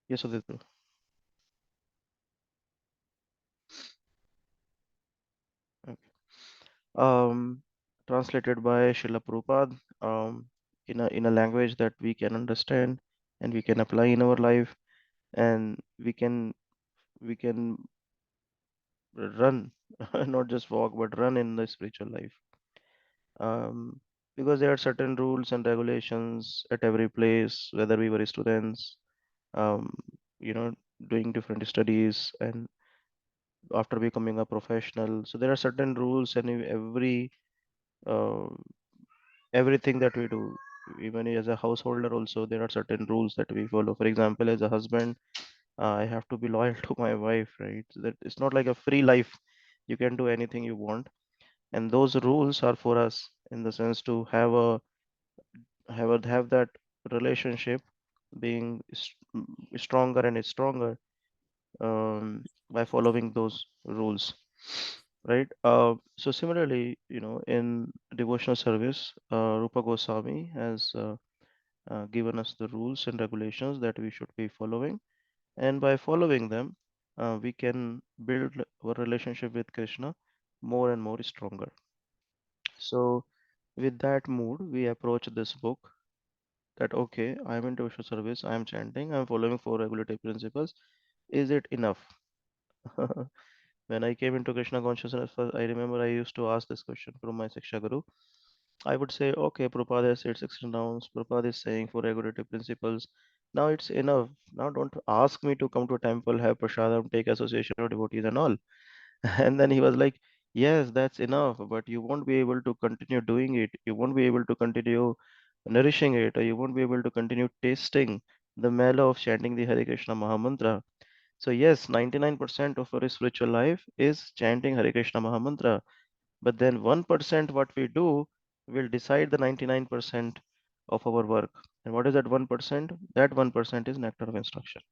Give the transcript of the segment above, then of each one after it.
Yes, Aditya. Okay. Translated by Srila Prabhupada, in a language that we can understand and we can apply in our life, and we can run, not just walk, but run in the spiritual life. Um, because there are certain rules and regulations at every place, whether we were students, um, you know, doing different studies, and after becoming a professional. So there are certain rules, and uh, everything that we do, even as a householder, also there are certain rules that we follow. For example, as a husband, I have to be loyal to my wife, right? So that it's not like a free life. You can do anything you want, and those rules are for us in the sense to have that relationship being stronger and stronger, by following those rules, right? So similarly, in devotional service, Rupa Goswami has given us the rules and regulations that we should be following, and by following them, we can build our relationship with Krishna more and more stronger. So with that mood, we approach this book, that okay, I'm in devotional service, I'm chanting, I'm following four regulative principles. Is it enough? When I came into Krishna consciousness, first, I remember I used to ask this question from my Siksha Guru. I would say, okay, Prabhupada has said 16 rounds, Prabhupada is saying four regulative principles. Now it's enough. Now don't ask me to come to a temple, have prasadam, take association of devotees and all. And then he was like, yes, that's enough, but you won't be able to continue doing it. You won't be able to continue nourishing it, or you won't be able to continue tasting the mellow of chanting the Hare Krishna Mahamantra. So yes, 99% of our spiritual life is chanting Hare Krishna Mahamantra. But then 1% what we do will decide the 99% of our work. And what is that 1%? That 1% is nectar of instruction.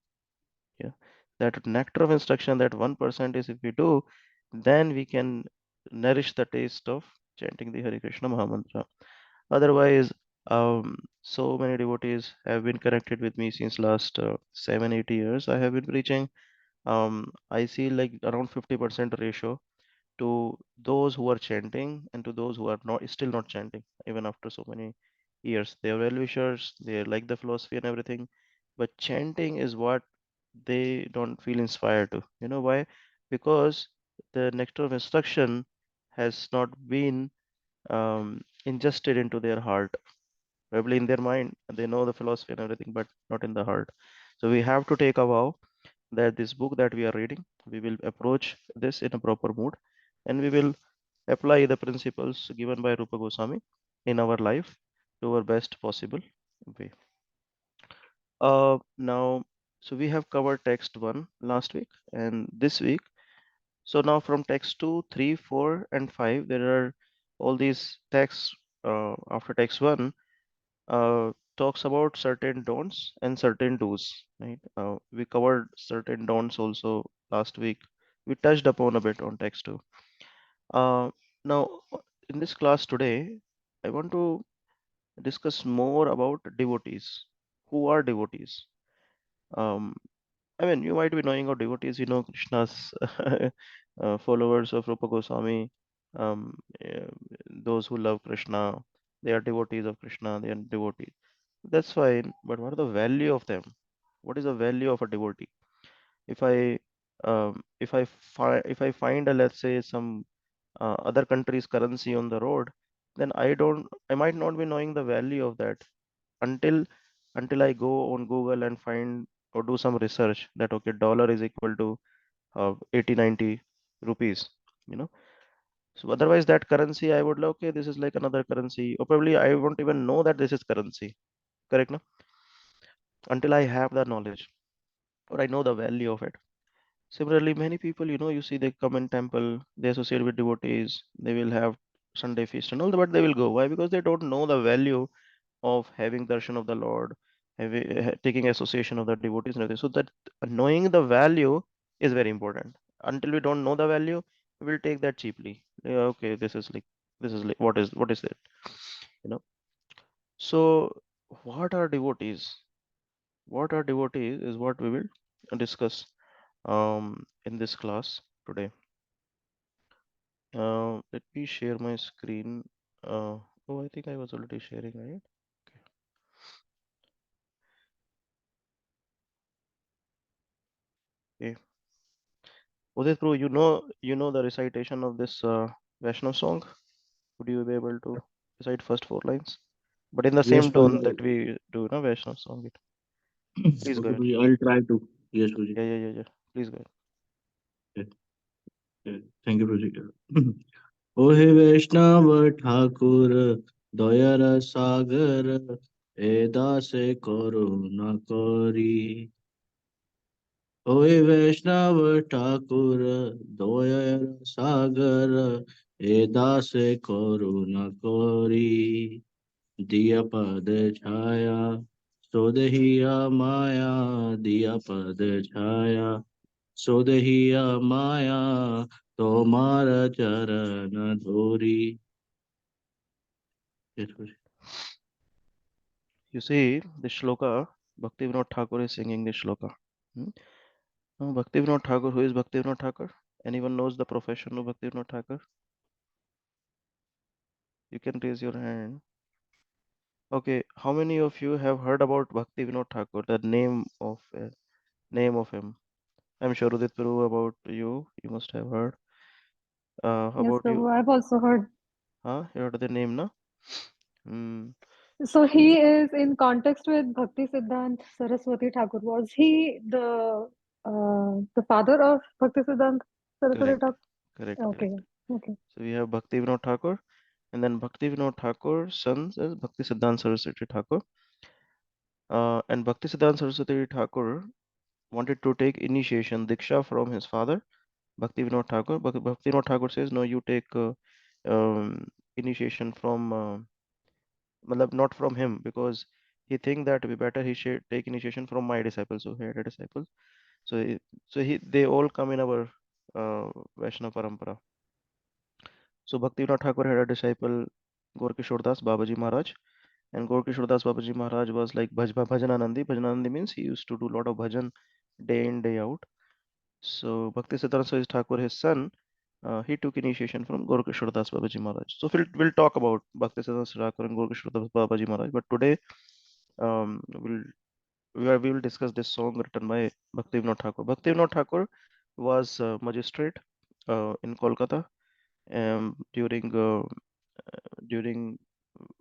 Yeah. That nectar of instruction, that 1% is if we do, then we can nourish the taste of chanting the Hare Krishna Mahamantra. Otherwise, so many devotees have been connected with me since last 7, 8 years. I have been preaching. I see like around 50% ratio to those who are chanting and to those who are not still not chanting even after so many years. They are well wishers, they like the philosophy and everything, but chanting is what they don't feel inspired to. You know why? Because the nectar of instruction has not been ingested into their heart. Probably in their mind, they know the philosophy and everything, but not in the heart. So we have to take a vow that this book that we are reading, we will approach this in a proper mood, and we will apply the principles given by Rupa Goswami in our life to our best possible way. Now, so we have covered text 1 last week and this week. So now from text 2, 3, 4, and 5, there are all these texts after text 1 talks about certain don'ts and certain do's, right? We covered certain don'ts also last week. We touched upon a bit on text 2. Uh, Now, in this class today, I want to discuss more about devotees. Who are devotees? Um, I mean, you might be knowing of devotees, Krishna's followers of Rupa Goswami, um, uh, those who love Krishna, they are devotees of Krishna, they are devotees. That's fine, but what are the value of them? What is the value of a devotee? If I find a, let's say, some other country's currency on the road, then I might not be knowing the value of that until I go on Google and find or do some research that okay, dollar is equal to 80, 90 rupees, you know. So otherwise that currency I would like, okay, this is like another currency, or probably I won't even know that this is currency, correct? No, until I have the knowledge or I know the value of it. Similarly, many people, you see they come in temple, they associate with devotees, they will have Sunday feast and all, but they will go. Why? Because they don't know the value of having darshan of the Lord, taking association of the devotees and everything. So that knowing the value is very important. Until we don't know the value, we will take that cheaply. Yeah, okay, this is like what is it? You know. So what are devotees? What are devotees is what we will discuss in this class today. Let me share my screen. Oh, I think I was already sharing, right? Okay. Udit Bro, you know the recitation of this Vaishnav song? Would you be able to recite first four lines? But in the Yes, same tone Prabhu. that we do, no Vaishnav song. Please go Okay, ahead. Prabhu, I'll try to. Yes, Prabhu. Yeah. Please go ahead. Yeah, yeah. Thank you, Prabhu. ओहे वैष्णव ठाकुर दयार सागर ए दासे करुणा करी ओहे वैष्णव ठाकुर दयार सागर ए दासे करुणा करी दिया पद छाया सोदहिया माया दिया पद छाया सोदहिया माया तोमार चरण धोरी। Yes, Guruji. You see, the shloka, Bhaktivinoda Thakur is singing this shloka. Hmm? Now, Bhaktivinoda Thakur, who is Bhaktivinoda Thakur? Anyone knows the profession of Bhaktivinoda Thakur? You can raise your hand. Okay, how many of you have heard about Bhaktivinoda Thakur, the name of him? I'm sure Udit Prabhu about you. You must have heard. How Yes, about you? Prabhu, I've also heard. Huh? You heard the name, no? Hmm. So He, he is in context with Bhakti Siddhant Saraswati Thakur. Was he the father of Bhakti Siddhant Saraswati correct, Thakur? correct. Okay, okay. So we have Bhaktivinoda Thakur, and then Bhaktivinoda Thakur's son is Bhakti Siddhanta Saraswati Thakur. And Bhakti Siddhanta Saraswati Thakur wanted to take initiation Diksha from his father, Bhaktivinoda Thakur. Bhaktivinoda Thakur says, no, you take initiation from, matlab not from him, because he think that it be better he should take initiation from my disciples. So he had a disciple. So they all come in our Vaishnava parampara. So Bhaktivinoda Thakur had a disciple, Gorkishore Das Babaji Maharaj. And Gorkishore Das Babaji Maharaj was like Bhajananandi. Bhajananandi means he used to do a lot of bhajan day in, day out. So Bhakti Siddhanta Saraswati Thakur, his son, he took initiation from Gorkishore Das Babaji Maharaj. So we'll talk about Bhakti Siddhanta Saraswati Thakur and Gorkishore Das Babaji Maharaj. But today we'll we will discuss this song written by Bhaktivinoda Thakur. Bhaktivinoda Thakur was magistrate in Kolkata during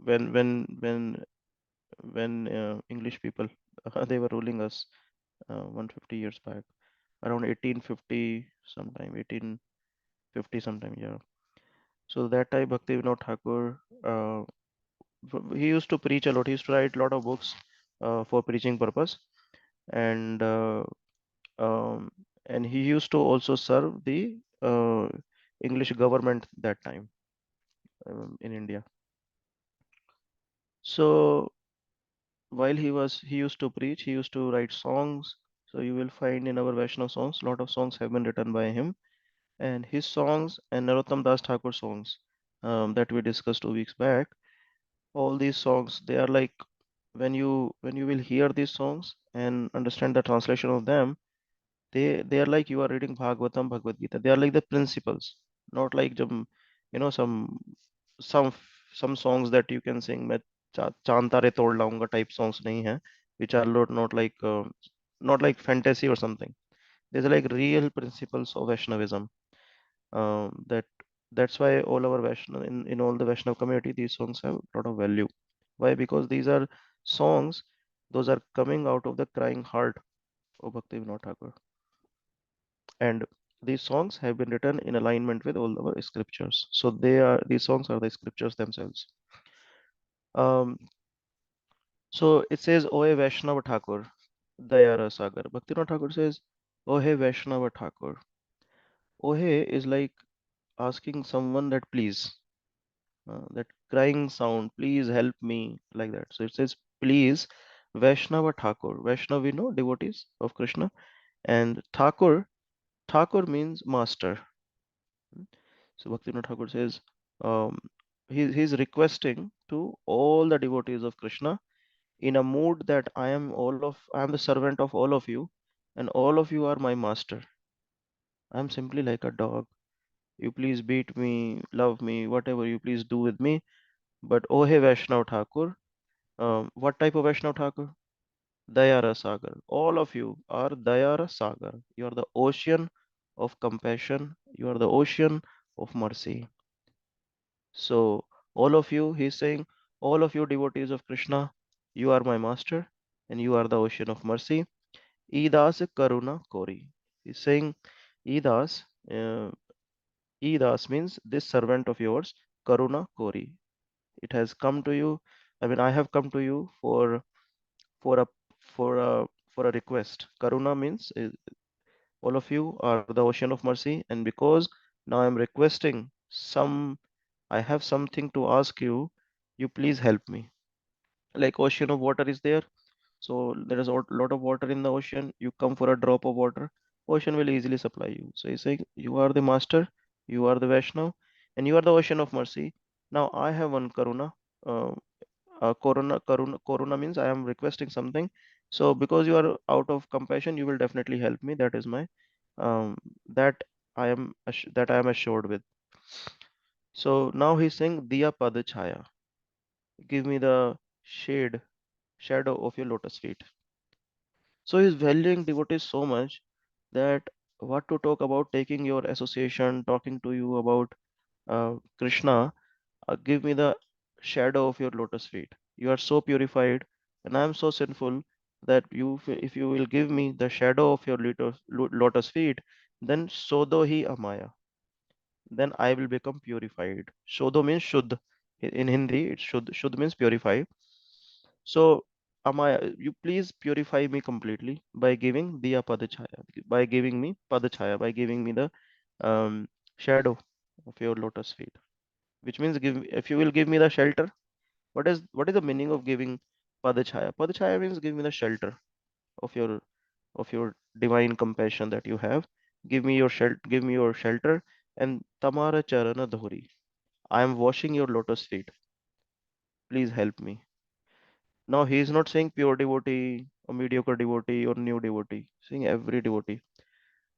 when English people they were ruling us 150 years back, around 1850 sometime, 1850 sometime, yeah. So that time Bhaktivinoda Thakur, he used to preach a lot. He used to write a lot of books for preaching purpose, and um, and he used to also serve the English government that time in India. So while he used to preach, he used to write songs. So you will find in our Vaishnav songs, a lot of songs have been written by him, and his songs and Narottam Das Thakur songs that we discussed 2 weeks back. All these songs, they are like when you will hear these songs and understand the translation of them, they are like you are reading Bhagavatam, Bhagavad Gita. They are like the principles, not like some some songs that you can sing. मैं चांद तारे तोड़ लाऊंगा type songs नहीं है, which are not like fantasy or something. These are like real principles of Vaishnavism. That that's why all our Vaishnav in all the Vaishnav community, these songs have a lot of value. Why? Because these are songs, those are coming out of the crying heart of Bhaktivinoda Thakur. And these songs have been written in alignment with all our scriptures. So these songs are the scriptures themselves. Um, so it says, Ohe Vaishnava Thakur, Dayara Sagar. Bhaktivinoda Thakur says, Ohe Vaishnava Thakur. Ohe is like asking someone that please, that crying sound, please help me, like that. So it says, please, Vaishnava Thakur. Vaishnava, we know, devotees of Krishna. And Thakur means master. So Bhaktivinoda Thakur says, um, he's requesting to all the devotees of Krishna in a mood that I am the servant of all of you, and all of you are my master. I am simply like a dog. You please beat me, love me, whatever you please do with me. But Ohe Vaishnav Thakur, what type of Vaishnav Thakur? Dayara Sagar. All of you are Dayara Sagar. You are the ocean of compassion. You are the ocean of mercy. So, all of you, he's saying, all of you devotees of Krishna, you are my master and you are the ocean of mercy. Idas Karuna Kori. He's saying, Idas, uh, Idas means this servant of yours, Karuna Kori. It has come to you. I mean, I have come to you for a for a for a request. Karuna means all of you are the ocean of mercy, and because now I'm requesting I have something to ask you, you please help me. Like ocean of water is there, so there is a lot of water in the ocean. You come for a drop of water, ocean will easily supply you. So he's saying, you are the master, you are the Vaishnav, and you are the ocean of mercy. Now I have one Karuna. Uh, Corona means I am requesting something. So because you are out of compassion, you will definitely help me. That is my that that I am assured with. So now he's saying Diya Pada Chaya. Give me the shade, shadow of your lotus feet. So he's valuing devotees so much that what to talk about taking your association, talking to you about Krishna, give me the shadow of your lotus feet. You are so purified, and I am so sinful that if you will give me the shadow of your lotus feet, then Sodo hi Amaya, then I will become purified. Sodo means Shuddh. In Hindi, it's Shuddh. Shuddh means purify. So, Amaya, you please purify me completely by giving Diya Padachaya, by giving me Padachaya, by giving me the um, shadow of your lotus feet. Which means if you will give me the shelter. What is the meaning of giving Padachaya? Padachaya means give me the shelter of your divine compassion that you have. Give me your shelter and Tamara Charana Dhuri. I am washing your lotus feet. Please help me. Now he is not saying pure devotee or mediocre devotee or new devotee, saying every devotee.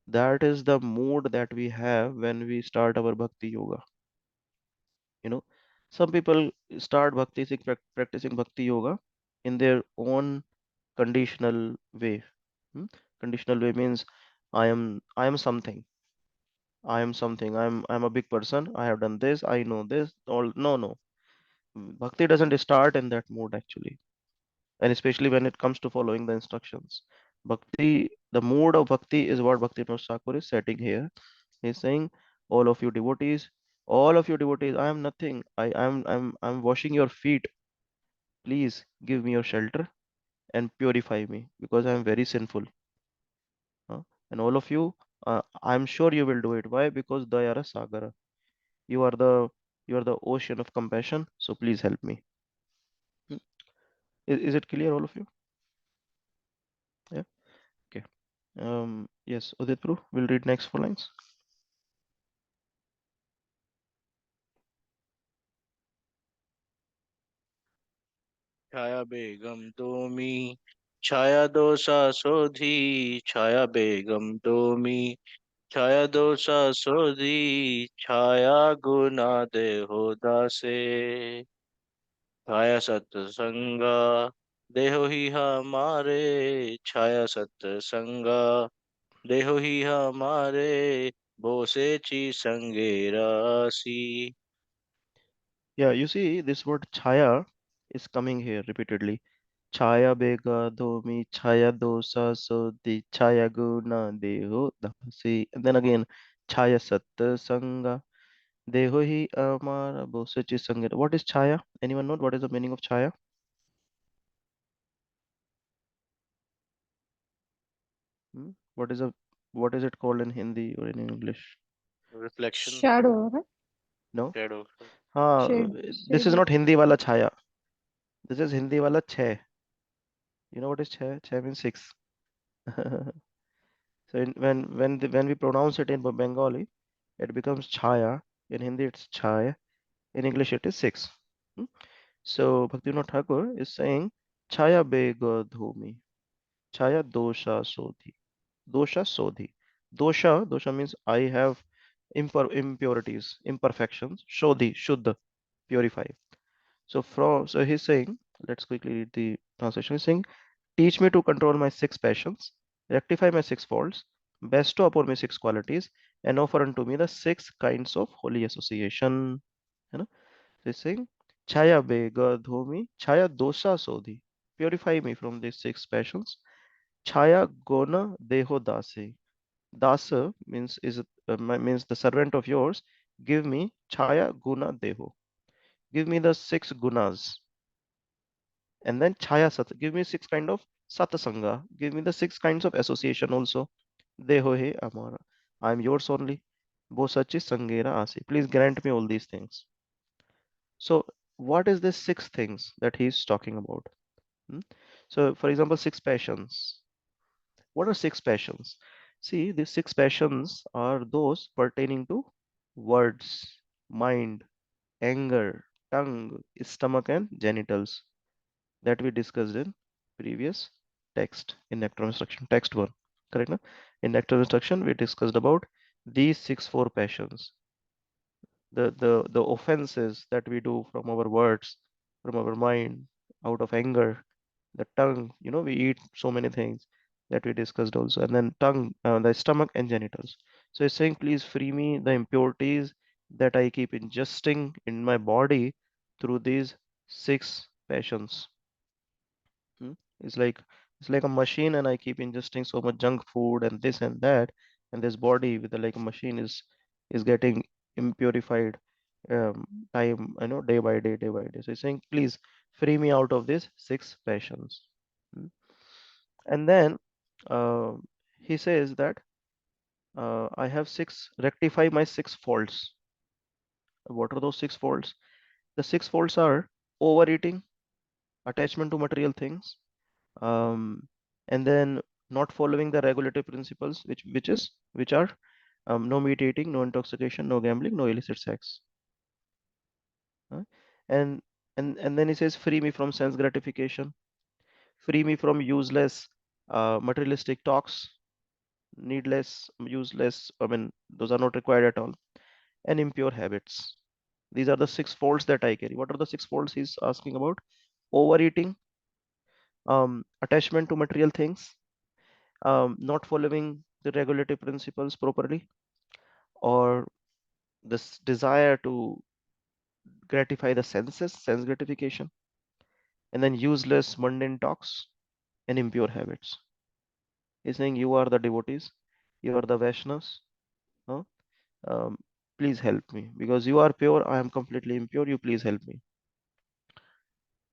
That is the mood that we have when we start our bhakti yoga. You know, some people start practicing bhakti yoga in their own conditional way. Hmm? Conditional way means I am something. I am something. I'm a big person. I have done this. I know this. All no. Bhakti doesn't start in that mood actually, and especially when it comes to following the instructions. Bhakti, the mood of bhakti is what Bhakti Thakur is setting here. He's saying, all of you devotees, I am nothing. I'm washing your feet. Please give me your shelter and purify me because I am very sinful. Huh? And all of you, I'm sure you will do it. Why? Because Dayara Sagara. You are the you are the ocean of compassion. So please help me. Hmm. Is it clear, all of you? Yeah. Okay. Yes, Udit Prabhu, we'll read next 4 lines. छाया बेगम तोमी छाया दोषा सोधी छाया बेगम तोमी छाया दोषा सोधी छाया गुना देहो दासे छाया सत्संगा देहो ही हमारे छाया सत्संगा देहो ही हमारे बोसे ची संगे रासी. Yeah, you see this word chaya is coming here repeatedly. Chaya bega domi chaya dosa sodi chaya guna deho dasi. And then again, chaya satta sanga deho hi amara bosachi sangha. What is chaya? Anyone know what is the meaning of chaya? Hmm? What is it called in Hindi or in English? Reflection. Shadow, right? No? Shadow. हाँ, this is Shade. not Hindi wala chaya. This is Hindi wala chhe. You know what is chhe? Chhe means six. So when we pronounce it in Bengali, it becomes chaya. In Hindi, it's chai. In English, it is six. Hmm? So Bhaktivinoda Thakur is saying, Chaya bega dhumi. Chaya dosha sodhi. Dosha sodhi. Dosha means I have impurities, imperfections. Shodhi, shuddha, purify. So he's saying, let's quickly read the translation. He's saying, teach me to control my six passions, rectify my six faults, bestow upon me six qualities, and offer unto me the six kinds of holy association. You know, so he's saying, Chaya bega dhomi, Chaya dosha sodhi. Purify me from these six passions. Chaya gona deho dase. Dasa means the servant of yours. Give me Chaya guna deho. Give me the six gunas. And then Chaya Sat, give me six kind of Satsanga, give me the six kinds of association also. Deho he Amara, I am yours only. Bosachi Sangera Asi. Please grant me all these things. So, what is this six things that he is talking about? Hmm? So, for example, six passions. What are six passions? See, these six passions are those pertaining to words, mind, anger, tongue, stomach, and genitals that we discussed in previous text in nectar instruction text 1, correct na? In nectar instruction we discussed about these six four passions, the offenses that we do from our words, from our mind, out of anger, the tongue, we eat so many things that we discussed also, and then tongue, the stomach and genitals. So it's saying, please free me the impurities that I keep ingesting in my body through these six passions. Hmm? It's like it's like a machine, and I keep ingesting so much junk food and this and that, and this body with like a machine is getting impurified um, day by day, day by day. So he's saying, please free me out of these six passions. Hmm? And then uh, he says that I have six, rectify my six faults. What are those six faults? The six faults are overeating, attachment to material things, um, and then not following the regulatory principles, which are no meat eating, no intoxication, no gambling, no illicit sex. uh, and and then he says, free me from sense gratification, free me from useless materialistic talks, needless, useless, I mean those are not required at all, and impure habits. These are the six faults that I carry. What are the six faults he's asking about? Overeating, attachment to material things, not following the regulatory principles properly, or this desire to gratify the senses, sense gratification, and then useless mundane talks and impure habits. He's saying, you are the devotees, you are the Vaishnavas. Huh? Um, please help me because you are pure, I am completely impure. You please help me.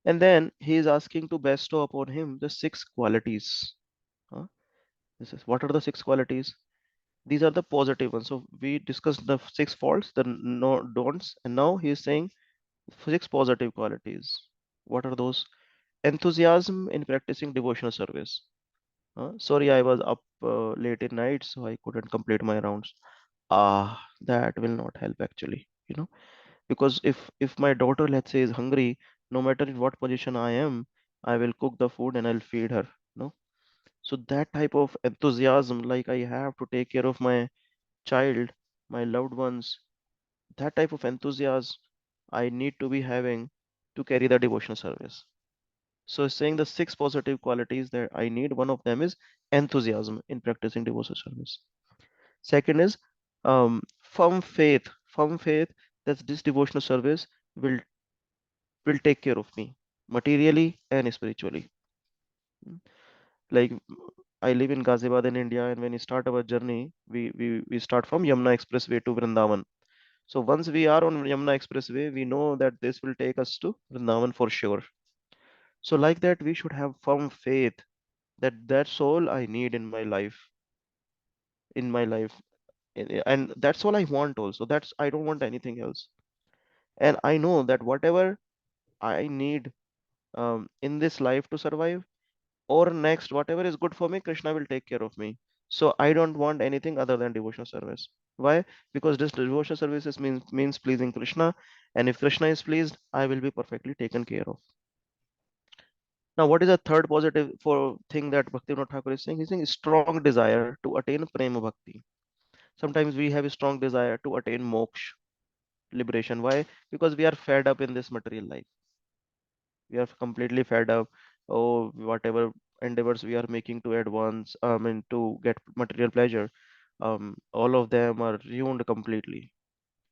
And then he is asking to bestow upon him the six qualities. Huh? This is what are the six qualities? These are the positive ones. So we discussed the six faults, the no don'ts, and now he is saying six positive qualities. What are those? Enthusiasm in practicing devotional service. Sorry, I was up late at night, so I couldn't complete my rounds. That will not help actually, because if my daughter, let's say, is hungry, no matter in what position I am, I will cook the food and I'll feed her. No, so that type of enthusiasm, like I have to take care of my child, my loved ones, that type of enthusiasm I need to be having to carry the devotional service. So saying the six positive qualities that I need, one of them is enthusiasm in practicing devotional service. Second is firm faith that this devotional service will will take care of me materially and spiritually. Mm. Like I live in Ghaziabad in India, and when we start our journey, we start from Yamuna Expressway to Vrindavan. So once we are on Yamuna Expressway, we know that this will take us to Vrindavan for sure. So like that, we should have firm faith that that's all I need in my life, and that's all I want also. That's I don't want anything else. And I know that whatever I need in this life to survive, or next, whatever is good for me, Krishna will take care of me. So I don't want anything other than devotional service. Why? Because this devotional services means pleasing Krishna, and if Krishna is pleased, I will be perfectly taken care of. Now, what is the third positive for thing that Bhaktivinoda Thakur is saying? He's saying strong desire to attain prema bhakti. Sometimes we have a strong desire to attain moksha, liberation. Why? Because we are fed up in this material life. We are completely fed up. Oh, whatever endeavors we are making to advance, to get material pleasure, all of them are ruined completely.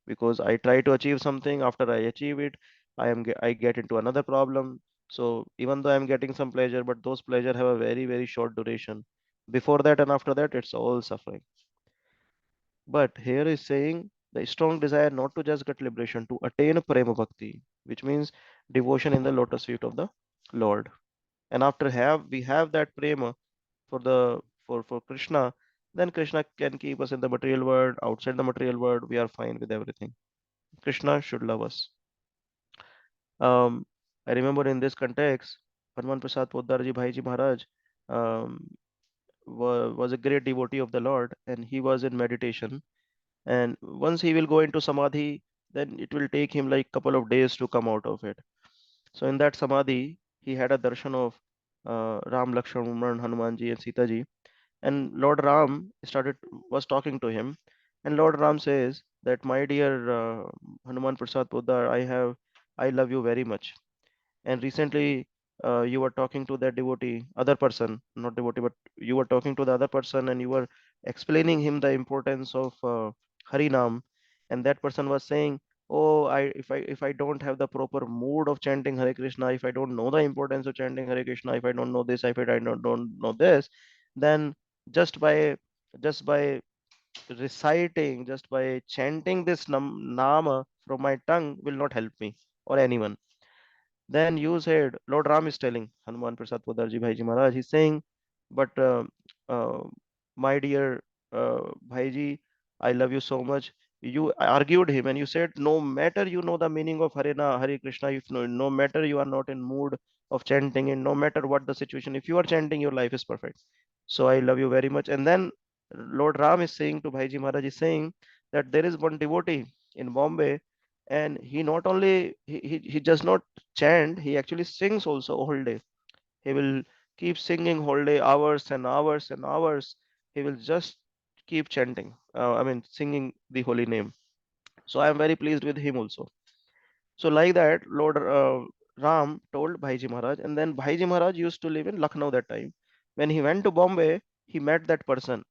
Because I try to achieve something, after I achieve it, I get into another problem. So even though I'm getting some pleasure, but those pleasure have a very, very short duration. Before that and after that, it's all suffering. But here is saying the strong desire not to just get liberation, to attain prema bhakti, which means devotion in the lotus feet of the Lord. And after have we have that prema for the for Krishna, then Krishna can keep us in the material world, outside the material world, we are fine with everything. Krishna should love us. Um, I remember in this context, Hanuman Prasad Poddar ji Bhai ji Maharaj um, was a great devotee of the Lord, and he was in meditation. And once he will go into samadhi, then it will take him like couple of days to come out of it. So in that samadhi, he had a darshan of Ram, Lakshman, Hanumanji, and Sita ji. And Lord Ram started was talking to him, and Lord Ram says that, my dear Hanuman Prasad Poddar, I love you very much. And recently, you were talking to that devotee, other person, not devotee, but you were talking to the other person, and you were explaining him the importance of Harinam. And that person was saying, "Oh, if I don't have the proper mood of chanting Hare Krishna, if I don't know the importance of chanting Hare Krishna, if I don't know this, if I don't know this, then just by just by reciting, just by chanting this nama from my tongue will not help me or anyone." Then you said, Lord Ram is telling Hanuman Prasad Podarji Bhaiji Maharaj, he's saying, but uh, my dear Bhaiji, I love you so much. You argued him and you said, no matter you know the meaning of Hare Krishna, if no matter you are not in mood of chanting, and no matter what the situation, if you are chanting, your life is perfect. So I love you very much. And then Lord Ram is saying to Bhaiji Maharaj, is saying that there is one devotee in Bombay, and he not only he does not chant, he actually sings also whole day. He will keep singing whole day, hours and hours and hours. He will just keep chanting, singing the holy name. So I am very pleased with him also. So like that, Lord Ram told Bhaiji Maharaj, and then Bhaiji Maharaj used to live in Lucknow that time. When he went to Bombay, he met that person.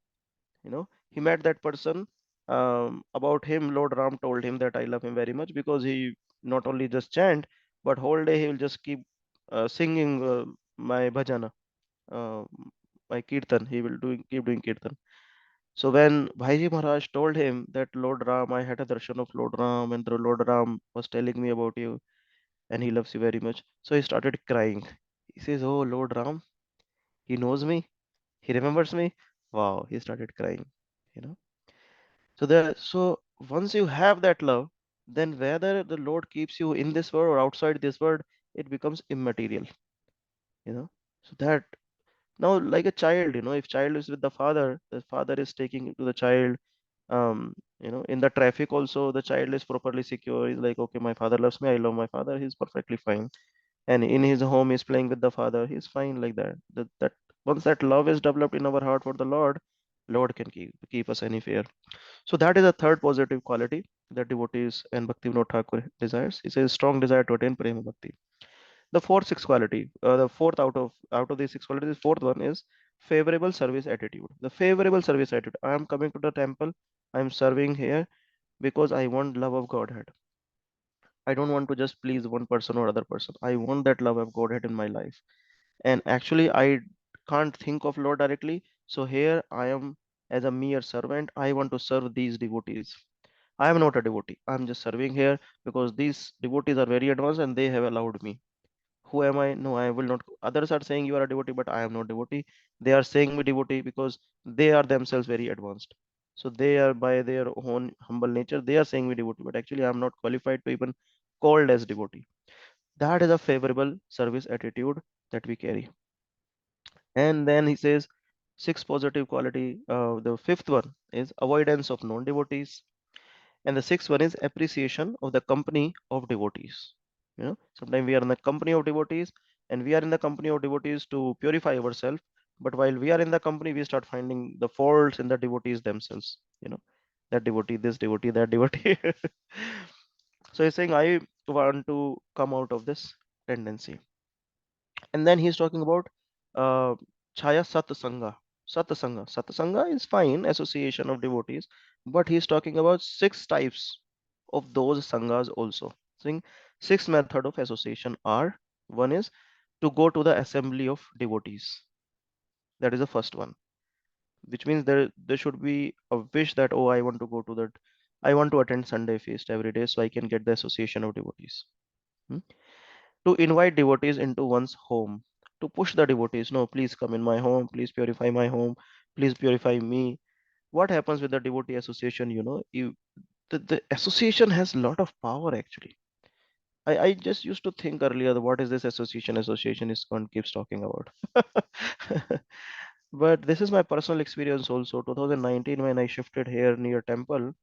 He met that person. About him, Lord Ram told him that I love him very much, because he not only just chant, but whole day he will just keep singing my bhajana, uh, my kirtan. He will keep doing kirtan. So when Bhaiji Maharaj told him that, Lord Ram, I had a darshan of Lord Ram, and the Lord Ram was telling me about you, and he loves you very much. So he started crying. He says, "Oh, Lord Ram, he knows me, he remembers me." Wow, he started crying. You know. So once you have that love, then whether the Lord keeps you in this world or outside this world, it becomes immaterial. You know. So that now, like a child, if child is with the father is taking to the child. In the traffic also, the child is properly secure. He's like, okay, my father loves me. I love my father. He's perfectly fine. And in his home, he's playing with the father. He's fine like that. That once that love is developed in our heart for the Lord, Lord can keep us anywhere. So that is a third positive quality that devotees and Bhaktivinoda Thakur desires. He says strong desire to attain prema bhakti. The fourth six quality, the fourth out of these six qualities, fourth one is favorable service attitude. The favorable service attitude. I am coming to the temple. I am serving here because I want love of Godhead. I don't want to just please one person or other person. I want that love of Godhead in my life. And actually, I can't think of Lord directly. So here I am as a mere servant. I want to serve these devotees. I am not a devotee. I'm just serving here because these devotees are very advanced and they have allowed me. Who am I? No, I will not. Others are saying you are a devotee, but I am not devotee. They are saying me devotee because they are themselves very advanced. So they are by their own humble nature, they are saying me devotee, but actually I am not qualified to even called as devotee. That is a favorable service attitude that we carry. And then he says, six positive quality. The fifth one is avoidance of non-devotees. And the sixth one is appreciation of the company of devotees. Sometimes we are in the company of devotees and we are in the company of devotees to purify ourselves. But while we are in the company, we start finding the faults in the devotees themselves. That devotee, this devotee, that devotee. So he's saying, I want to come out of this tendency. And then he's talking about uh, Chaya Satsanga. Satsanga. Satsanga is fine, association of devotees, but he's talking about six types of those sangas also. Saying six method of association are: one is to go to the assembly of devotees. That is the first one, which means there should be a wish that, oh, I want to go to that, I want to attend Sunday feast every day so I can get the association of devotees. Hmm? To invite devotees into one's home, to push the devotees, no, please come in my home, please purify my home, please purify me. What happens with the devotee association? The association has a lot of power actually. I just used to think earlier, what is this association? Association is one keeps talking about. But this is my personal experience also. 2019, when I shifted here near temple,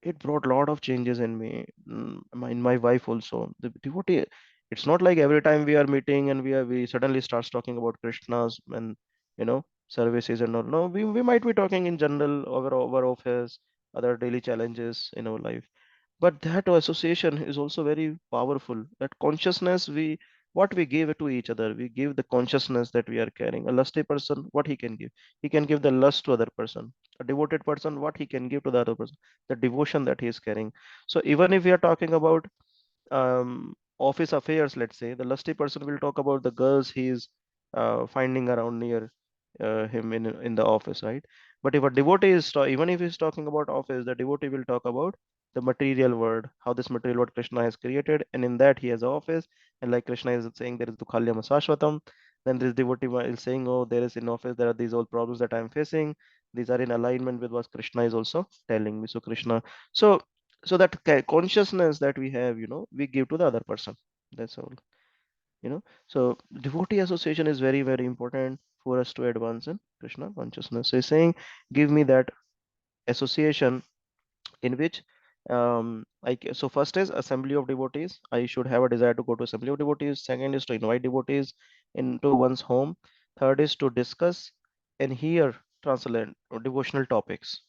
it brought a lot of changes in me, in my wife also. The devotee, it's not like every time we are meeting and we suddenly starts talking about Krishna's and services and all. No, we might be talking in general over office, other daily challenges in our life. But that association is also very powerful. That consciousness, what we give to each other, we give the consciousness that we are carrying. A lusty person, what he can give? He can give the lust to other person. A devoted person, what he can give to the other person? The devotion that he is carrying. So even if we are talking about office affairs, let's say, the lusty person will talk about the girls he is finding around near him in the office, right? But if a devotee even if he's talking about office, the devotee will talk about the material world, how this material world Krishna has created, and in that he has an office. And like Krishna is saying, there is Dukhalyam Sashvatam. Then this devotee is saying, oh, there is in office, there are these all problems that I'm facing. These are in alignment with what Krishna is also telling me. So Krishna, so so that consciousness that we have, we give to the other person. That's all. So devotee association is very, very important for us to advance in Krishna consciousness. So he's saying, give me that association in which so first is assembly of devotees. I should have a desire to go to assembly of devotees. Second is to invite devotees into one's home. Third is to discuss and hear translate or devotional topics.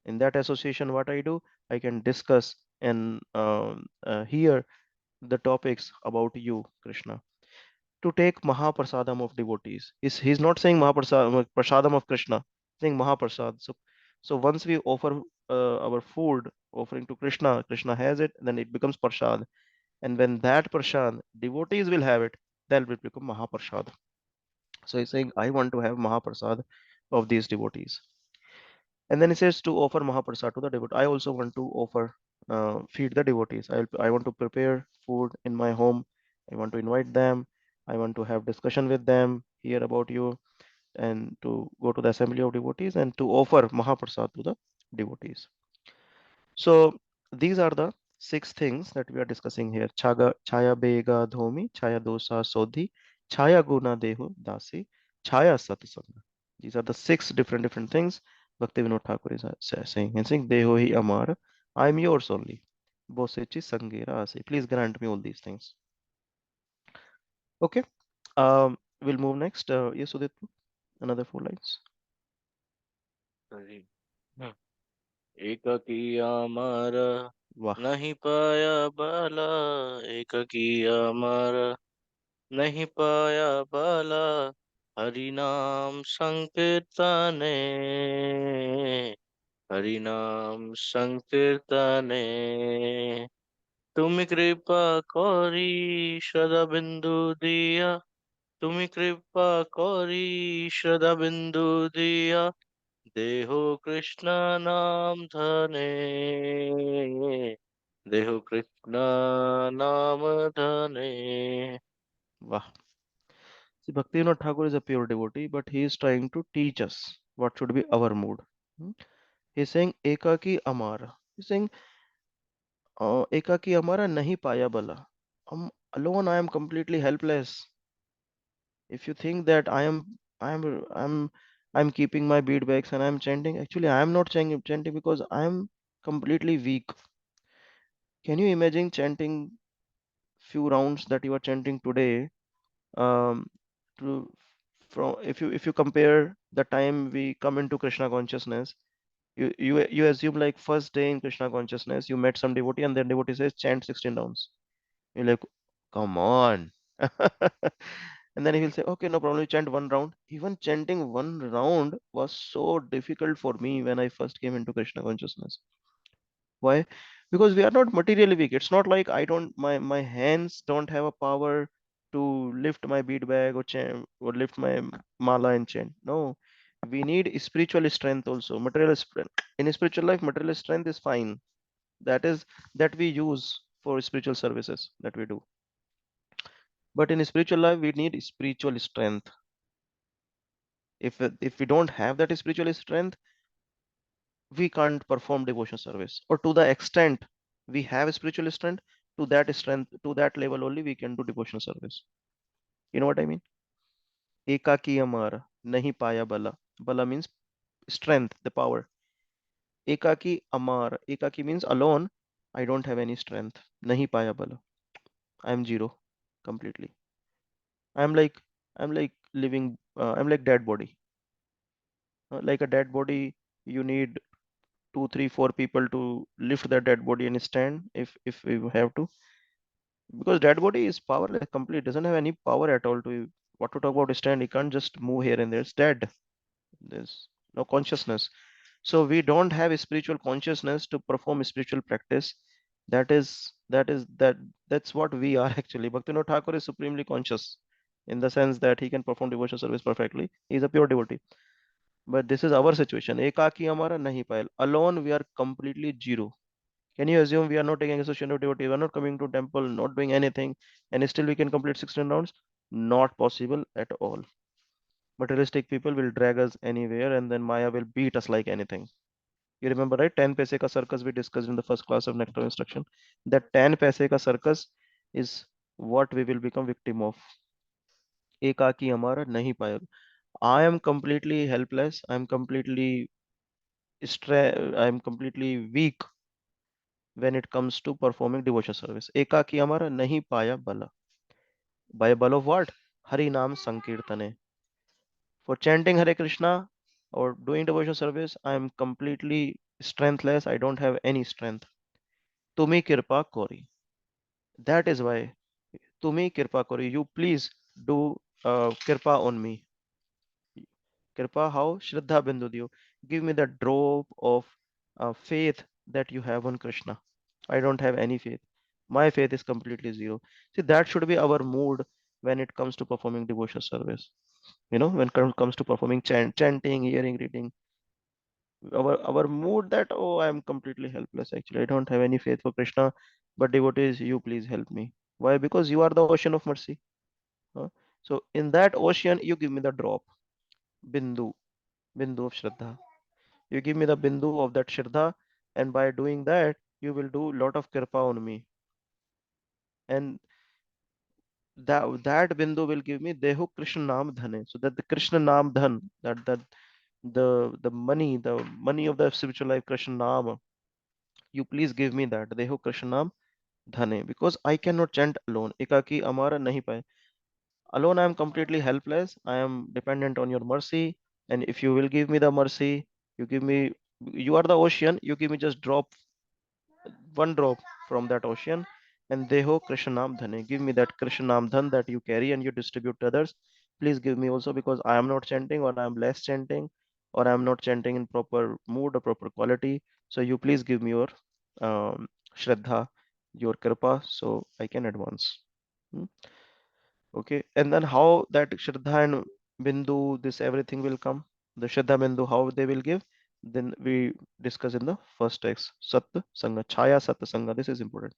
In that association, what I do, I can discuss and hear the topics about you, Krishna. To take Mahaprasadam of devotees. He's not saying Prasadam of Krishna, saying Mahaprasad. So once we offer our food offering to Krishna, Krishna has it, then it becomes Prasad. And when that Prasad, devotees will have it, that will become Mahaprasad. So he's saying, I want to have Mahaprasad of these devotees. And then he says to offer Mahaprasad to the devotee. I also want to offer, feed the devotees. I want to prepare food in my home. I want to invite them. I want to have discussion with them, hear about you, and to go to the assembly of devotees and to offer Mahaprasad to the devotees. So these are the six things that we are discussing here. Chaya Bega Dhomi, Chaya Dosa Sodhi, Chaya Guna Dehu Dasi, Chaya Satsanga. These are the six different things Bhaktivinoda Thakur is saying. He's saying, Deho hi amar, I am yours only. Bosechi Sangera Ase. Please grant me all these things. Okay. We'll move next. Yes, Udit, another four lines. Hari एकाकी अमर Wow. नहीं पाया बाला एकाकी अमर नहीं पाया बाला हरि नाम संकीर्तने हरि नाम संकीर्तने তুমি কৃপা করি সদা বিন্দু দিয়া তুমি কৃপা করি সদা বিন্দু দিয়া দেহ কৃষ্ণ নাম ধনে দেহ কৃষ্ণ নাম ধনে Wow. See, Bhaktivinoda Thakur is a pure devotee, but he is trying to teach us what should be our mood. Hmm? He's saying, Ekaki Amara. He's saying, Ekaki Amara nahi paya bala. Alone, I am completely helpless. If you think that I'm keeping my bead bags and I'm chanting, actually, I am not chanting because I am completely weak. Can you imagine chanting few rounds that you are chanting today? um, to from if you compare the time we come into Krishna consciousness, you assume like first day in Krishna consciousness, you met some devotee and then devotee says chant 16 rounds. You're like, come on. And then he will say, okay, no problem, you chant one round. Even chanting one round was so difficult for me when I first came into Krishna consciousness. Why? Because we are not materially weak. It's not like I don't my hands don't have a power to lift my bead bag or chant or lift my mala and chant. No, we need spiritual strength also. Material strength in spiritual life, material strength is fine. That is that we use for spiritual services that we do. But in spiritual life, we need spiritual strength. If we don't have that spiritual strength, we can't perform devotion service. Or to the extent we have spiritual strength, to that strength, to that level only we can do devotional service. You know what I mean? Ekaki amara, nahi paya bala. Bala means strength, the power. Ekaki amara. Ekaki means alone. I don't have any strength. Nahi paya bala. I am zero completely. I'm like I'm like living. I'm like dead body. Like a dead body, you need two, three, four people to lift that dead body and stand if you have to. Because dead body is powerless, complete, doesn't have any power at all to what to talk about stand. He can't just move here and there. It's dead. There's no consciousness. So we don't have a spiritual consciousness to perform spiritual practice. That's what we are actually. Bhaktivinoda Thakur is supremely conscious in the sense that he can perform devotional service perfectly. He is a pure devotee. But this is our situation. Ekaki hamara nahi payal. Alone we are completely zero. Can you assume we are not taking association of devotee, we are not coming to temple, not doing anything, and still we can complete 16 rounds? Not possible at all. Materialistic people will drag us anywhere and then Maya will beat us like anything. You remember, right? 10 paise ka circus we discussed in the first class of nectar instruction. That 10 paise ka circus is what we will become victim of. Ekaki hamara nahi payal. I am completely helpless. I'm completely weak when it comes to performing devotion service. Ekaki amara nahi paya bala. By bal of what? Hari Nam Sankirtane. For chanting Hare Krishna or doing devotion service, I am completely strengthless. I don't have any strength. Tumi kirpa kori. That is why Tumi kirpa kori. You please do kirpa on me. Kirpa how? Shraddha bindu diyo. Give me the drop of faith that you have on Krishna. I don't have any faith. My faith is completely zero. See, that should be our mood when it comes to performing devotional service. When it comes to performing chanting, hearing, reading, our mood that, oh, I am completely helpless. Actually, I don't have any faith for Krishna, but devotees, you please help me. Why? Because you are the ocean of mercy. Huh? So in that ocean, you give me the drop, bindu, bindu of Shraddha. You give me the bindu of that Shraddha, and by doing that, you will do lot of kirpa on me. And that bindu will give me deho Krishna naam dhane. So that the Krishna naam dhan, that the money of the spiritual life, Krishna naam, you please give me that deho Krishna naam dhane, because I cannot chant alone. Ekaki amara nahi paye. Alone I am completely helpless. I am dependent on your mercy, and if you will give me the mercy, you give me, you are the ocean, you give me just one drop from that ocean, and deho Krishnam dhane. Give me that Krishnam dhan that you carry and you distribute to others. Please give me also, because I am not chanting, or I am less chanting, or I am not chanting in proper mood or proper quality. So you please give me your Shraddha, your Kripa, so I can advance. Hmm? Okay, and then how that Shraddha and Bindu, this everything will come. The Shraddha Bindu, how they will give, then we discuss in the first text. Sat Sangha, Chaya Sat Sangha. This is important.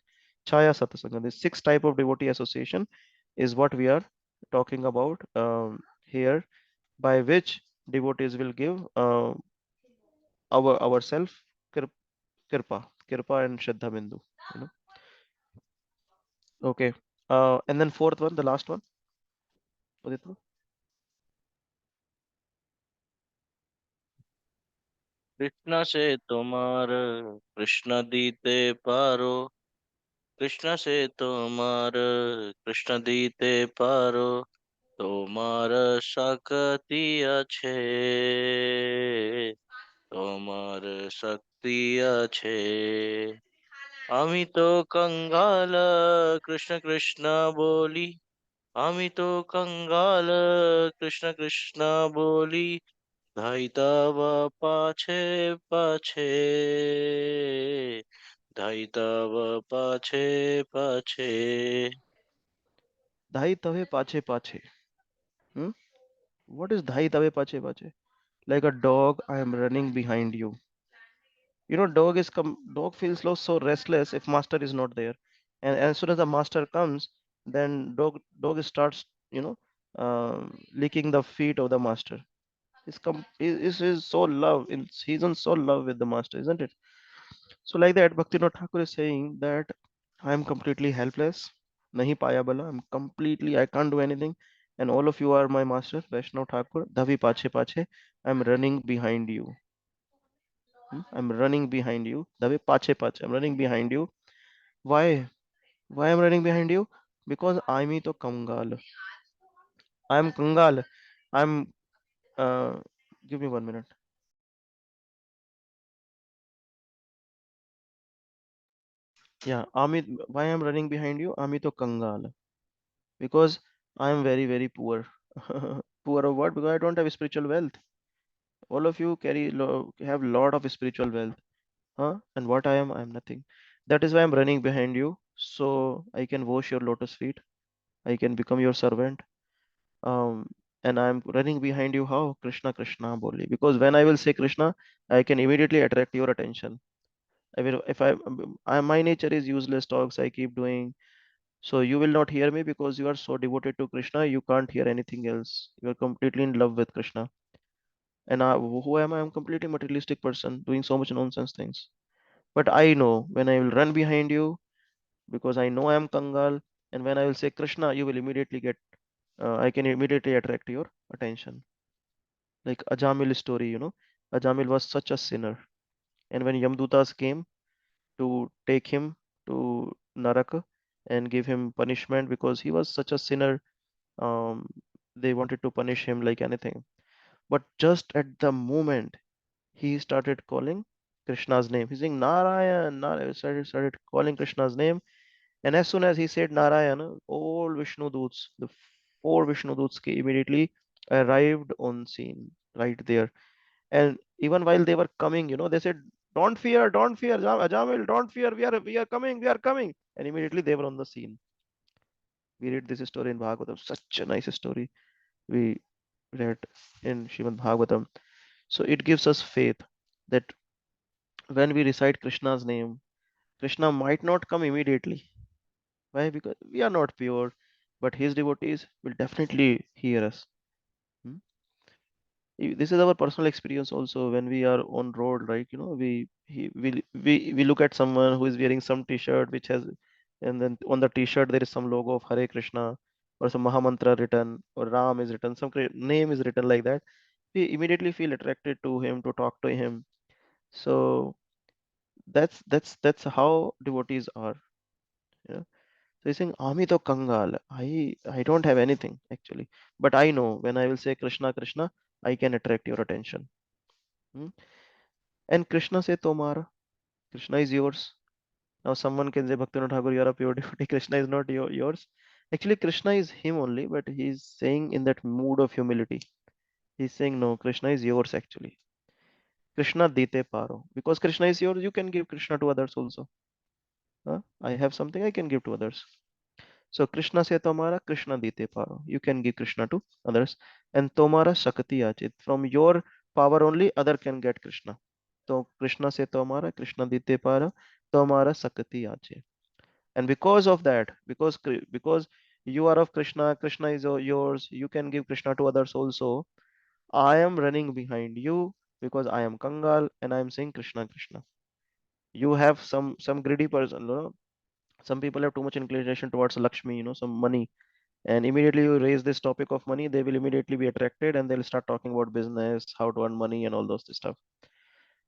Chaya Sat Sangha. This six type of devotee association is what we are talking about here, by which devotees will give ourself Kirpa and Shraddha Bindu. You know. Okay. And then fourth one, the last one. Udit? Krishna से तुम्हार कृष्ण दीते पारो, कृष्ण से तुम्हार कृष्ण दीते पारो, তোমার শক্তি আছে, তোমার শক্তি আছে। আমি তো কঙ্গাল, কৃষ্ণ কৃষ্ণ বলি। আমি তো কঙ্গাল, কৃষ্ণ কৃষ্ণ বলি। ধাই তব পাছে পাছে, ধাই তব পাছে পাছে। Dhai tave pache pache. Hmm? What is dhai tave pache pache? Like a dog, I am running behind you. Dog feels so restless if master is not there, and as soon as the master comes, then dog starts, licking the feet of the master. Is so love in he's on so love with the master, isn't it? So like that, Bhaktivinoda Thakur is saying that I am completely helpless. Nahi paya bala. I can't do anything. And all of you are my master, Vaishnav Thakur. Dhavi pache pache. I'm running behind you. I'm running behind you. Dhavi pache pache. I'm running behind you. Why? Why I'm running behind you? Because I'm to Kangal. I'm Kangal. I'm uh give me 1 minute. Yeah, Amit, why I'm running behind you? Amit to Kangal. Because I am very, very poor. Poor of what? Because I don't have spiritual wealth. All of you have lot of spiritual wealth. Huh? And what I am nothing. That is why I'm running behind you. So I can wash your lotus feet. I can become your servant. Um, and I'm running behind you how? Krishna, Krishna, Boli. Because when I will say Krishna, I can immediately attract your attention. I will, if my nature is useless talks I keep doing. So you will not hear me because you are so devoted to Krishna, you can't hear anything else. You are completely in love with Krishna. And who am I? I'm completely materialistic person doing so much nonsense things. But I know when I will run behind you because I know I am Kangal, and when I will say Krishna, you will immediately I can immediately attract your attention. Like Ajamil story, Ajamil was such a sinner, and when Yamdutas came to take him to Naraka and give him punishment because he was such a sinner, um, they wanted to punish him like anything. But just at the moment he started calling Krishna's name, he's saying Narayan, Narayan, started calling Krishna's name. And as soon as he said Narayan, all Vishnu Doots, the four Vishnu Doots immediately arrived on scene right there. And even while they were coming, they said, don't fear, Ajamil, don't fear, we are coming. And immediately they were on the scene. We read this story in Bhagavatam, such a nice story we read in Srimad Bhagavatam. So it gives us faith that when we recite Krishna's name, Krishna might not come immediately. Why? Because we are not pure, but his devotees will definitely hear us. Hmm? This is our personal experience also when we are on road, right? We look at someone who is wearing some t-shirt which has, and then on the t-shirt there is some logo of Hare Krishna or some Mahamantra written or Ram is written, some name is written like that. We immediately feel attracted to him to talk to him. So that's how devotees are. Yeah. So he's saying, Ami to Kangal. I don't have anything actually. But I know when I will say Krishna, Krishna, I can attract your attention. Hmm? And Krishna say Tomara. Krishna is yours. Now someone can say, Bhaktivinoda Thakur, you are a pure devotee. Krishna is not yours. Actually, Krishna is him only, but he's saying in that mood of humility. He's saying, no, Krishna is yours actually. Krishna dite paro. Because Krishna is yours, you can give Krishna to others also. Huh? I have something I can give to others. So Krishna se tomara Krishna dite paro. You can give Krishna to others. And tomara shakti achit. From your power only other can get Krishna. So Krishna se tomara Krishna dite paro. Tomara shakti ache. And because of that, because you are of Krishna, Krishna is yours, you can give Krishna to others also. I am running behind you because I am Kangal and I am saying Krishna Krishna. You have some greedy person, some people have too much inclination towards Lakshmi, some money, and immediately you raise this topic of money, they will immediately be attracted and they'll start talking about business, how to earn money and all those stuff.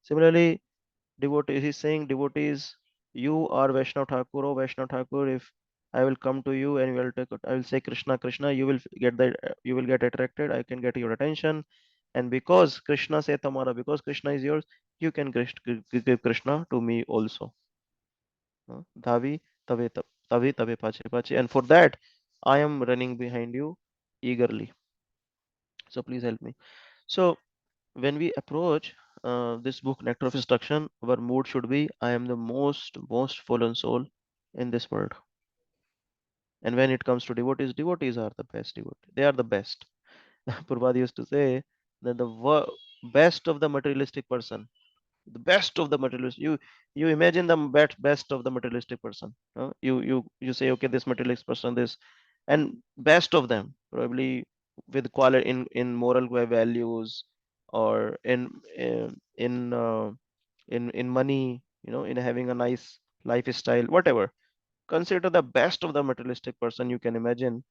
Similarly, he's saying devotees, you are Vaishnav Thakur, oh Vaishnav Thakur, if I will come to you and I will say Krishna, Krishna, you will you will get attracted. I can get your attention. And because Krishna say Tamara, because Krishna is yours, you can give Krishna to me also. Dhavi, tabe pache pache. And for that, I am running behind you eagerly. So please help me. So when we approach this book, Nectar of Instruction, our mood should be, I am the most fallen soul in this world. And when it comes to devotees, devotees are the best devotee. They are the best. Prabhupada used to say that best of the materialistic person, the best of the materialist. You imagine the best of the materialistic person. You say, okay, this materialistic person, this, and best of them probably with quality in moral values, or in money, in having a nice lifestyle, whatever. Consider the best of the materialistic person you can imagine.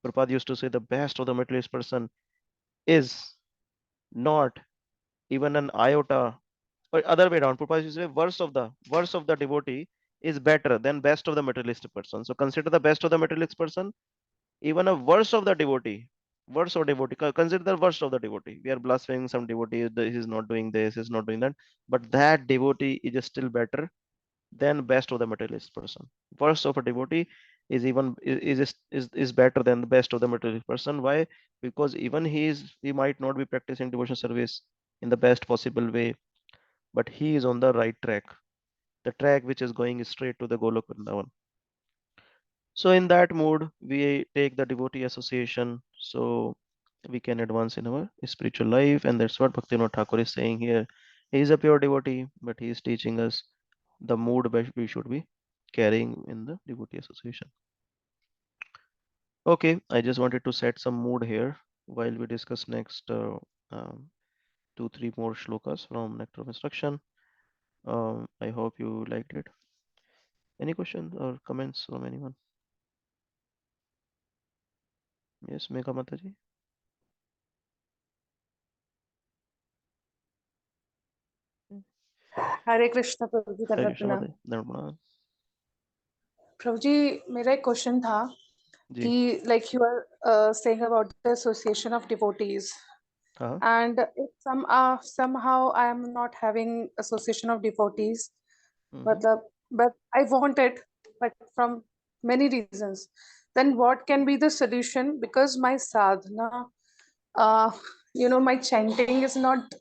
Prabhupada used to say the best of the materialist person is not even an iota, or other way around. Prabhupada used to say worst of the devotee is better than best of the materialistic person. So consider the best of the materialistic person, even a worst of the devotee. Consider the worst of the devotee. We are blaspheming some devotee. He is not doing this, he's not doing that. But that devotee is still better than best of the materialist person. Worst of a devotee is even is better than the best of the materialist person. Why? Because even he might not be practicing devotion service in the best possible way, but he is on the right track, the track which is going straight to the Golok Vrindavan. So in that mood, we take the devotee association, so we can advance in our spiritual life, and that's what Bhaktivinoda Thakur is saying here. He is a pure devotee, but he is teaching us the mood that we should be carrying in the devotee association. Okay, I just wanted to set some mood here while we discuss next um, 2 3 more shlokas from Nectar of Instruction. I hope you liked it. Any questions or comments from anyone? Yes, Megha Mataji. Hare Krishna Prabhu ji Hare दंडवत Krishna प्रणाम। Mataji. Dharma. प्रभु जी मेरा एक question था Ji. कि like you are saying about the association of devotees, Uh-huh. and if somehow I am not having association of devotees, Mm-hmm. but I want it, but from many reasons, then what can be the solution? Because my sadhana, uh, my chanting is not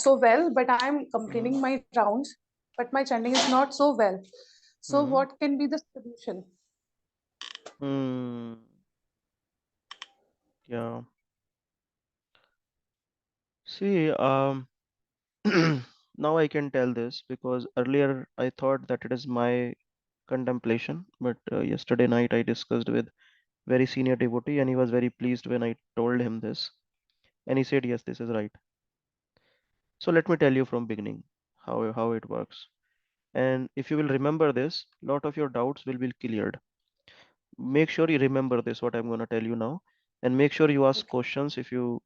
so well, but I am Mm-hmm. completing my rounds, but my chanting is not so well. So Mm-hmm. what can be the solution? Hmm. Yeah. See, now I can tell this because earlier I thought that it is my contemplation, but yesterday night I discussed with very senior devotee, and he was very pleased when I told him this, and he said, "Yes, this is right." So let me tell you from beginning how it works. And if you will remember this, lot of your doubts will be cleared. Make sure you remember this, what I'm going to tell you now, and make sure you ask Okay. questions if you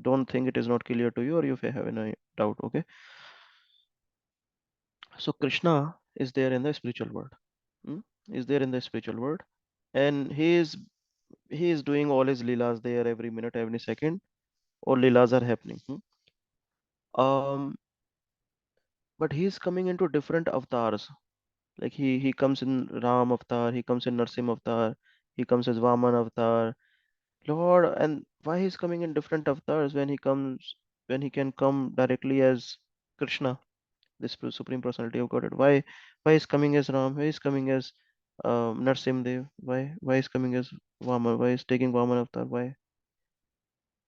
don't think it is not clear to you, or if you have any doubt. Okay. So Krishna is there in the spiritual world. hmm, is there in the spiritual world, and he is doing all his leelas there every minute, every second. All leelas are happening. Um, but he is coming into different avatars. Like he comes in Ram avatar, he comes in Narsim avatar, he comes as Vaman avatar. Lord, and why he's coming in different avatars when he can come directly as Krishna, this supreme personality of Godhead? Why is coming as Ram? Why is coming as Narsimdev? Why is coming as Vaman? Why is taking Vaman avatar?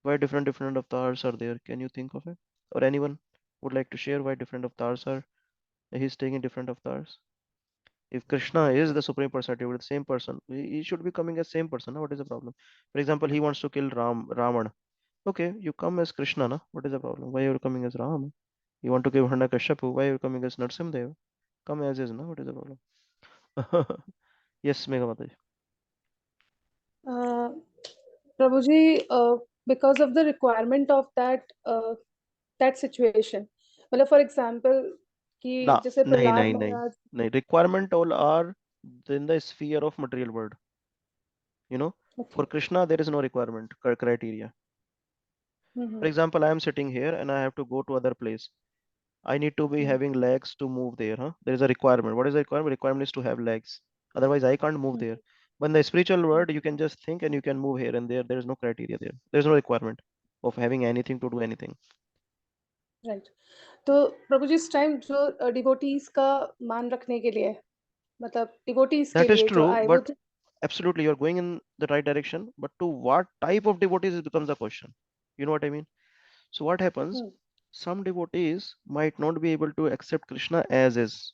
Why different avatars are there? Can you think of it? Or anyone would like to share why different avatars are he's taking different avatars? If Krishna is the supreme personality with the same person, he should be coming as same person. No? What is the problem? For example, he wants to kill Ravan. Okay, you come as Krishna, na? What is the problem? Why you are coming as Ram? You want to give Hiranyakashipu? Why you are coming as Narsimdev? Come as is, na? What is the problem? Yes, Meghamataji. uh, Prabhuji, because of the requirement of that situation, मतलब for example कि Na, जैसे nahi, Prahlad nahi, nahi. Maharaj, Nahi. Requirement all are. in the sphere of material world. You know, for Okay. Krishna, there is no requirement criteria. For Mm-hmm. example, I am sitting here and I have to go to other place. I need to be having legs to move there. Huh? There is a requirement. What is the requirement? Requirement is to have legs. Otherwise, I can't move there. But in the spiritual world, you can just think and you can move here and there. There is no criteria there. There is no requirement of having anything to do anything. Right तो प्रभु जी इस time जो devotees का मान रखने के लिए मतलब devotees के That is लिए जो true, आए वो but absolutely, you're going in the right direction. But to what type of devotees it becomes a question. You know what I mean? So what happens? Hmm, Some devotees might not be able to accept Krishna as is.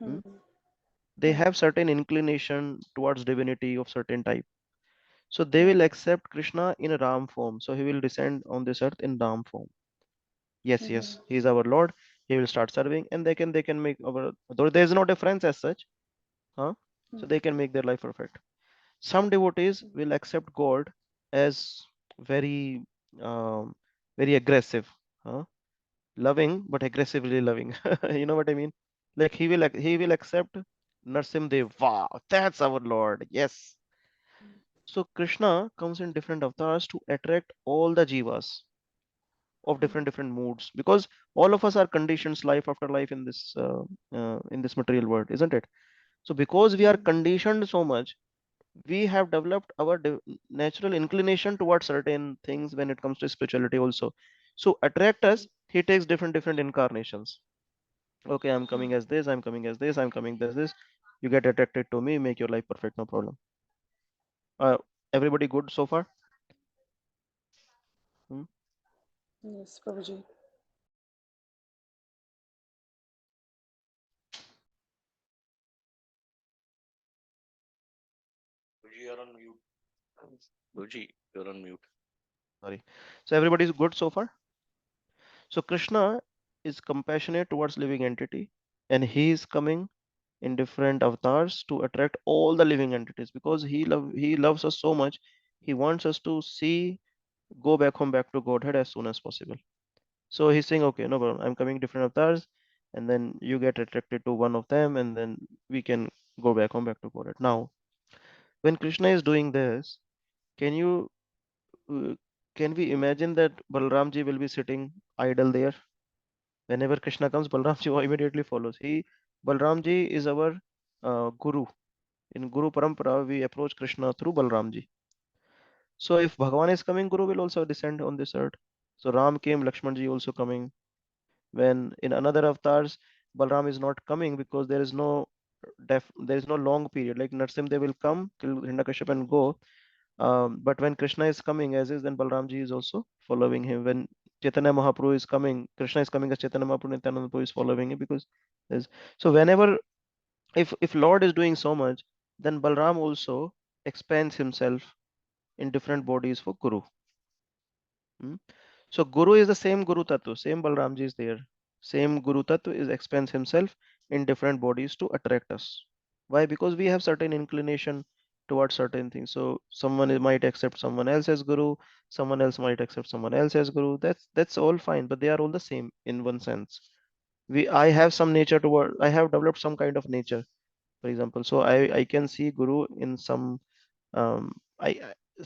Hmm? Hmm, They hmm, have certain inclination towards divinity of certain type. So they will hmm, accept Krishna in a Ram form. So he will descend on this earth in Ram form. Yes, hmm, yes, he is our Lord. He will start serving, and they can make our, though there is no difference as such, huh? So hmm, they can make their life perfect. Some devotees will accept God as very very aggressive, huh? Loving but aggressively loving. You know what I mean? Like he will accept Narsimdev. Wow, that's our Lord. Yes. So Krishna comes in different avatars to attract all the jivas of different moods, because all of us are conditioned life after life in this material world, isn't it? So because we are hmm, conditioned so much, we have developed our natural inclination towards certain things when it comes to spirituality also. So attract us, he takes different incarnations. Okay, I'm coming as this, I'm coming as this, I'm coming as this. You get attracted to me, make your life perfect, no problem. uh, Everybody good so far? Hmm? yes Prabhu ji Guruji, you're on mute. Guruji, you're on mute. Sorry. So everybody is good so far? So Krishna is compassionate towards living entity, and he is coming in different avatars to attract all the living entities, because he loves us so much. He wants us to see, go back home, back to Godhead as soon as possible. So he's saying, okay, no problem. I'm coming different avatars, and then you get attracted to one of them, and then we can go back home, back to Godhead. Now, when Krishna is doing this, can you uh, can we imagine that Balramji will be sitting idle there? Whenever Krishna comes, Balramji immediately follows. Balramji is our guru. In Guru Parampara, we approach Krishna through Balramji. So if Bhagavan is coming, Guru will also descend on this earth. So Ram came, Lakshmanji also coming. When in another avatars, Balram is not coming because there is no long period. Like Narsim, they will come, kill Hiranyakashipu and go. But when Krishna is coming as is, then Balramji is also following him. When Chaitanya Mahaprabhu is coming, Krishna is coming as Chaitanya Mahaprabhu, Nityananda Prabhu is following him, because there's, so whenever, if Lord is doing so much, then Balram also expands himself in different bodies for Guru. Hmm? So Guru is the same Guru Tattva, same Balramji is there. Same Guru Tattva is expands himself in different bodies to attract us. Why? Because we have certain inclination towards certain things. So might accept someone else as Guru, someone else might accept someone else as Guru. That's all fine, but they are all the same in one sense. I have some nature toward, I have developed some kind of nature, for example. So I can see Guru in some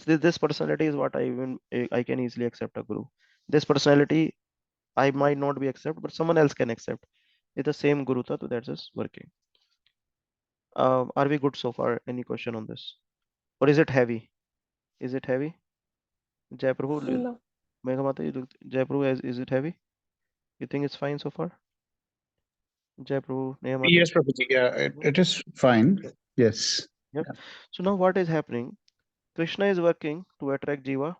this personality is what I can easily accept a Guru. This personality I might not be accept, but someone else can accept. It's the same Guru Tattva that's just working. Are we good so far? Any question on this? Or is it heavy? Is it heavy? Jai Prabhu, no Meghamata, Jai Prabhu, is it heavy? You think it's fine so far? Jai Prabhu, Nehamata? Yes, Prabhuji. Yeah, it is fine. Yes. Yep. Yeah. So now what is happening? Krishna is working to attract Jiva,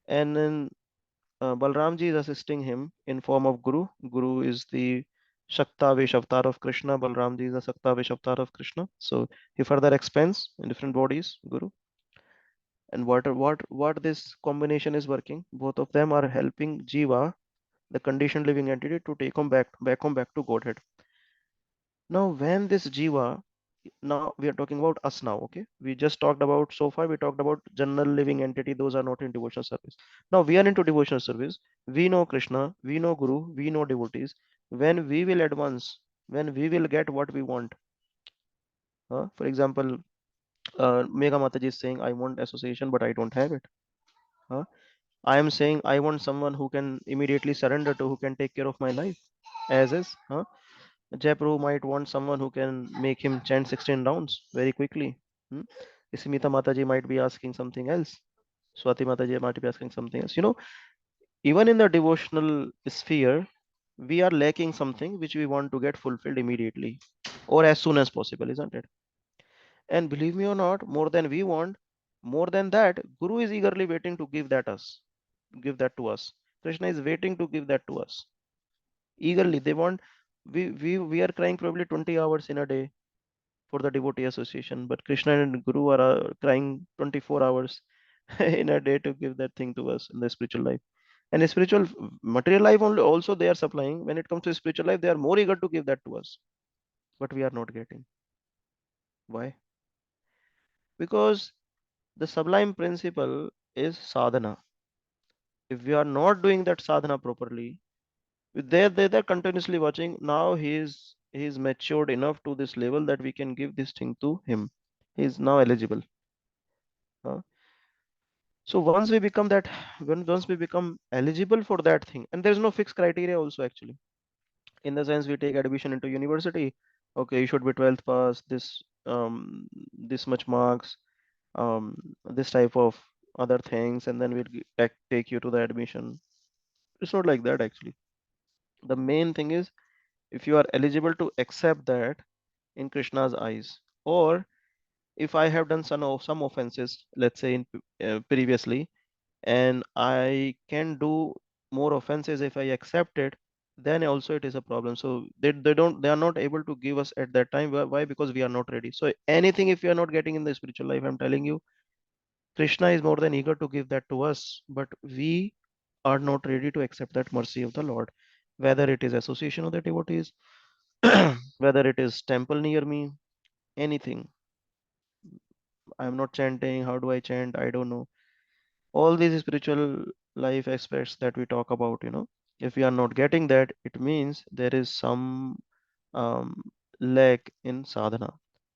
and then Balramji is assisting him in form of Guru. Guru is the Shaktavesh avatar of Krishna. Balramji is the Shaktavesh avatar of Krishna. So he further expands in different bodies, Guru. And what this combination is working, both of them are helping Jiva, the conditioned living entity, to take him back home, back to Godhead. Now, when this Jiva, now we are talking about us now, okay? We just talked about, so far we talked about general living entity, those are not in devotional service. Now we are into devotional service. We know Krishna, we know Guru, we know devotees. When we will advance, when we will get what we want, For example, Mega Mataji is saying, I want association, but I don't have it. I am saying I want someone who can immediately surrender to, who can take care of my life as is. Jayapur might want someone who can make him chant 16 rounds very quickly. Hmm? Smita Mataji might be asking something else. Swati Mataji might be asking something else. Even in the devotional sphere, we are lacking something which we want to get fulfilled immediately or as soon as possible, isn't it? And believe me or not, more than we want, more than that, Guru is eagerly waiting to give that to us. Krishna is waiting to give that to us. Eagerly. They want we are crying probably 20 hours in a day for the devotee association, but Krishna and Guru are crying 24 hours in a day to give that thing to us in the spiritual life. And spiritual material life only also they are supplying. When it comes to spiritual life, they are more eager to give that to us. But we are not getting. Why? Because the sublime principle is sadhana. If we are not doing that sadhana properly, they're continuously watching. Now he's matured enough to this level that we can give this thing to him. He's now eligible. uh, so once we become eligible for that thing, and there's no fixed criteria also actually. In the sense we take admission into university, okay, you should be 12th pass, this much marks, this type of other things, and then we'll take you to the admission. It's not like that actually. The main thing is if you are eligible to accept that in Krishna's eyes, or if I have done some offenses, let's say in previously, and I can do more offenses if I accept it, then also it is a problem. So they are not able to give us at that time. Why? Because we are not ready. So anything if you are not getting in the spiritual life, I'm telling you, Krishna is more than eager to give that to us, but we are not ready to accept that mercy of the Lord. Whether it is association of the devotees, whether it is temple near me, anything. I'm not chanting. How do I chant? I don't know. All these spiritual life aspects that we talk about, if we are not getting that, it means there is some um, lack in sadhana.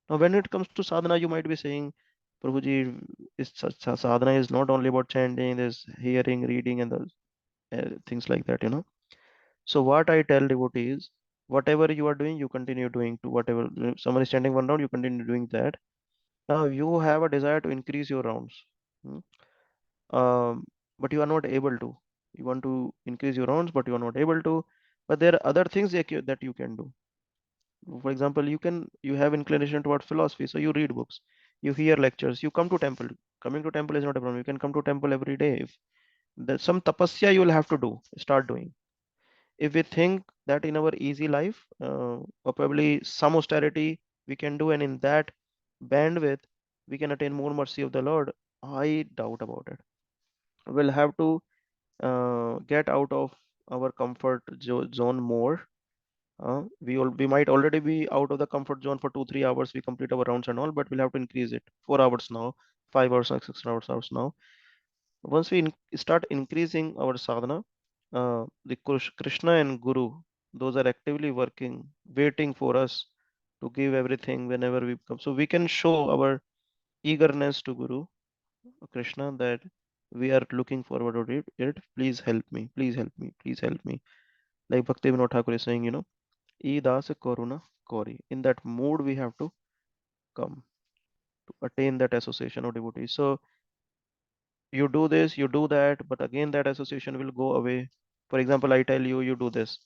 Now, when it comes to sadhana, you might be saying, Prabhuji, sadhana is not only about chanting, there's hearing, reading, and things like that. So, what I tell devotees, whatever you are doing, you continue doing to whatever. If someone is chanting one round, you continue doing that. Now, you have a desire to increase your rounds. Hmm? But you are not able to. You want to increase your rounds, but you are not able to. But there are other things that you can do. For example, you have inclination toward philosophy, so you read books, you hear lectures, you come to temple. Coming to temple is not a problem. You can come to temple every day. If there's some tapasya you will have to do, start doing. If we think that in our easy life, or probably some austerity we can do, and in that bandwidth we can attain more mercy of the Lord, I doubt about it. We'll have to get out of our comfort zone more. We might already be out of the comfort zone for 2 3 hours. We complete our rounds and all, but we'll have to increase it 4 hours now, 5 hours, 6 hours now. Once we start increasing our sadhana, the Krishna and Guru, those are actively working, waiting for us to give everything whenever we come. So we can show our eagerness to Guru Krishna that we are looking forward to it. Please help me. Please help me. Please help me. Like Bhakti Vinod Thakur is saying, E das karuna kori. In that mood, we have to come to attain that association of devotees. So you do this, you do that, but again that association will go away. For example, I tell you, you do this,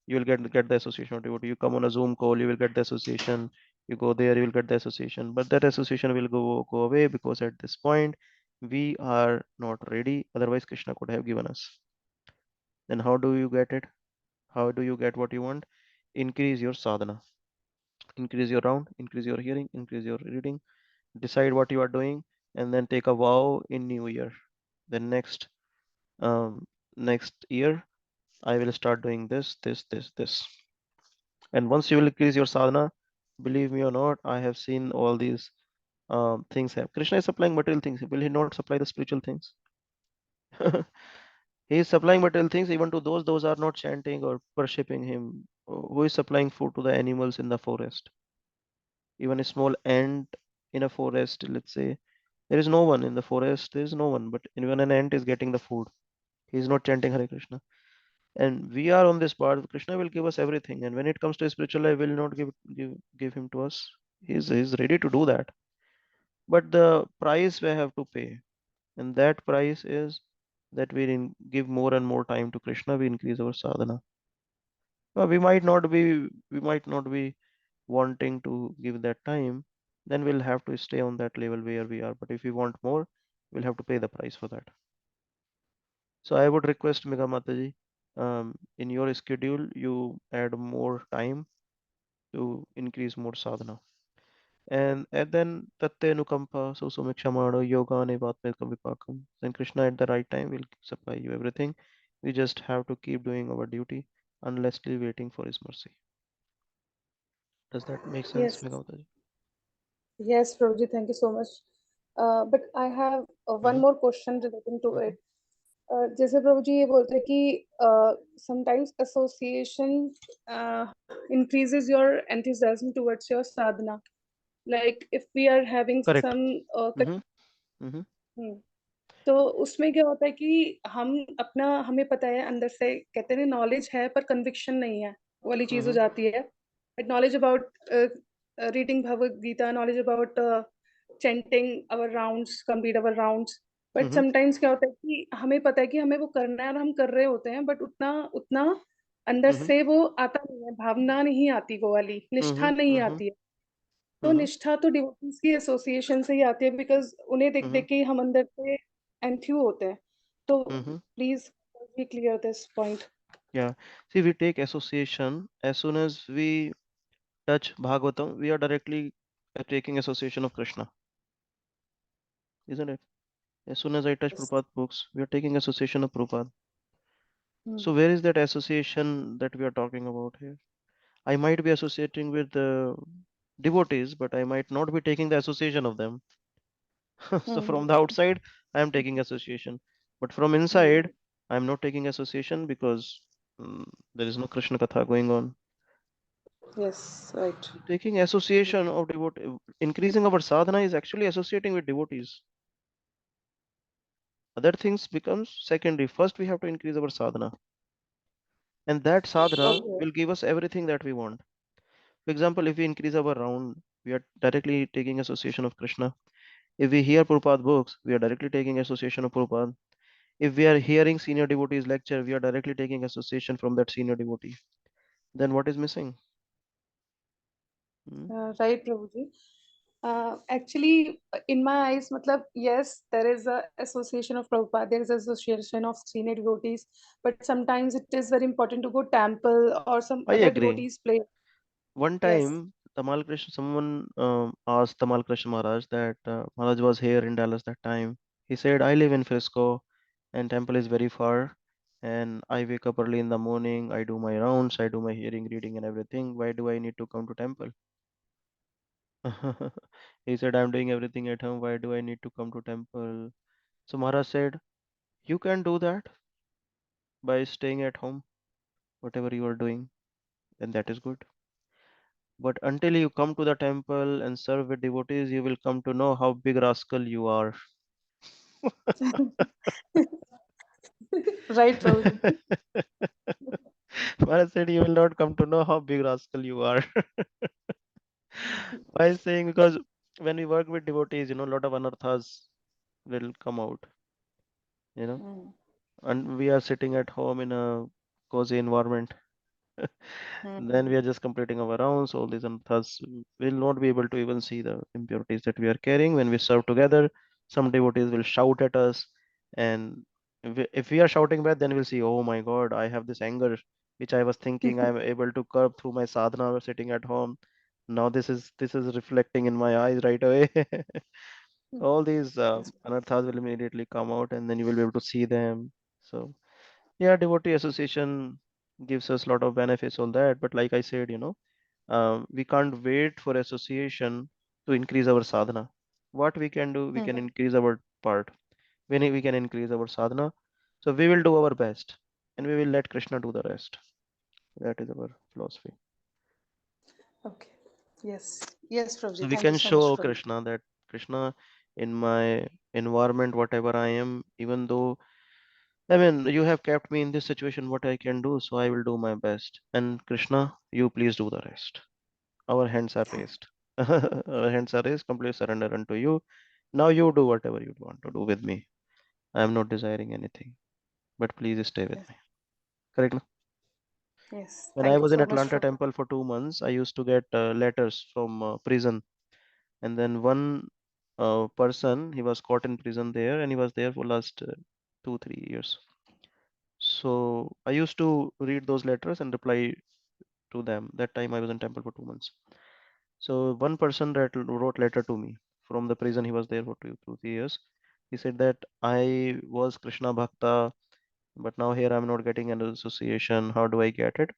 you will get the association of devotee. You come on a Zoom call, you will get the association. You go there, you will get the association, but that association will go away because at this point we are not ready. Otherwise, Krishna could have given us. Then how do you get it? How do you get what you want? Increase your sadhana, increase your round, increase your hearing, increase your reading, decide what you are doing, and then take a vow in New Year. Then um, next year, I will start doing this. And once you will increase your sadhana, believe me or not, I have seen all these things happen. Krishna is supplying material things. Will he not supply the spiritual things? He is supplying material things even to those are not chanting or worshipping him. Who is supplying food to the animals in the forest? Even a small ant in a forest, let's say, there is no one in the forest, there is no one, but even an ant is getting the food. He is not chanting Hare Krishna. And we are on this path. Krishna will give us everything. And when it comes to spiritual life, will not give him to us. He's ready to do that. But the price we have to pay, and that price is that give more and more time to Krishna. We increase our sadhana. We might not be wanting to give that time. Then we'll have to stay on that level where we are. But if we want more, we'll have to pay the price for that. So I would request Mega Mataji, in your schedule, you add more time to increase more sadhana. And then Tatte Nukampa, so Sumikshamano, Yoga Nevatmekam Vipakam. Then Krishna at the right time will supply you everything. We just have to keep doing our duty unlessly waiting for his mercy. Does that make sense, Yes, Mega Mataji? yes, Prabhuji, thank you so much. But I have one Mm-hmm, more question relating to mm-hmm, it. जैसे प्रभु जी ये बोलते हैं कि sometimes association increases your enthusiasm towards your sadhana. Like if we are having correct. some Mm-hmm, mm-hmm, हम्म, तो उसमें क्या होता है कि हम अपना हमें पता है अंदर से कहते हैं नॉलेज है पर कन्विक्शन नहीं है वो वाली चीज हो mm-hmm, जाती है but knowledge about reading Bhagavad Gita knowledge about chanting our rounds complete our rounds but mm-hmm, sometimes क्या होता है कि हमें पता है कि हमें वो करना है और हम कर रहे होते हैं बट उतना उतना अंदर mm-hmm, से वो आता नहीं है भावना नहीं आती वो वाली mm-hmm, निष्ठा नहीं mm-hmm, आती है तो mm-hmm, निष्ठा तो डिवोटीज की एसोसिएशन से ही आती है बिकॉज उन्हें देख mm-hmm, देख के ही हम अंदर से एंथ्यू होते हैं तो mm-hmm. Please be clear this point Yeah. See, we take association as soon as we touch Bhagavatam, we are directly taking association of Krishna, isn't it? As soon as I touch Prabhupada books, we are taking association of Prabhupada. So where is that association that we are talking about here? I might be associating with the devotees, but I might not be taking the association of them. So from the outside, I am taking association, but from inside, I am not taking association because there is no Krishna Katha going on. Yes right So taking association of devotee, increasing our sadhana is actually associating with devotees. Other things becomes secondary. First, we have to increase our sadhana, and that sadhana okay will give us everything that we want. For example, if we increase our round, we are directly taking association of Krishna. If we hear Prabhupada books, we are directly taking association of Prabhupada. If we are hearing senior devotees lecture, we are directly taking association from that senior devotee. Then what is missing? Hmm? Right Prabhu ji actually in my eyes matlab yes there is a association of Prabhupada there is association of senior devotees but sometimes it is very important to go temple or some I other agree. devotees place One yes time, Tamal Krishna, someone asked Tamal Krishna Maharaj that Maharaj was here in Dallas that time. He said, I live in Frisco and temple is very far. And I wake up early in the morning, I do my rounds, I do my hearing, reading, and everything. Why do I need to come to temple? He said, I'm doing everything at home. Why do I need to come to temple? So Maharaj said, you can do that by staying at home, whatever you are doing, and that is good. But until you come to the temple and serve with devotees, you will come to know how big rascal you are. right Prabhu ji Maharaj said you will not come to know how big rascal you are. Why saying because when we work with devotees, a lot of anarthas will come out, you know, and we are sitting at home in a cozy environment. Then we are just completing our rounds. All these anarthas will not be able to even see the impurities that we are carrying. When we serve together, some devotees will shout at us, and if we are shouting back, then we'll see, oh my God, I have this anger, which I was thinking I'm able to curb through my sadhana sitting at home. Now this is reflecting in my eyes right away. All these anarthas will immediately come out, and then you will be able to see them. So yeah, devotee association gives us a lot of benefits on that. But like I said, we can't wait for association to increase our sadhana. What we can do, we can increase our part. When we can increase our sadhana, so we will do our best, and we will let Krishna do the rest. That is our philosophy. okay Yes. Yes, Prabhuji. So we Thank you can so much, show Prabhuji. Krishna that Krishna, in my environment, whatever I am, even though, I mean, you have kept me in this situation, what I can do, so I will do my best. And Krishna, you please do the rest. Our hands are raised. Our hands are raised, complete surrender unto you. Now you do whatever you want to do with me. I am not desiring anything, but please stay with Yes. me. Correct? No? Yes. When I Thank you was in so much, Atlanta Prabhuji. temple for 2 months, I used to get letters from prison. And then one person, he was caught in prison there, and he was there for last 2 3 years. So I used to read those letters and reply to them. That time I was in temple for 2 months. So one person wrote letter to me from the prison. He was there for 2 3 years. He said that I was Krishna Bhakta, but now here I'm not getting an association. How do I get it?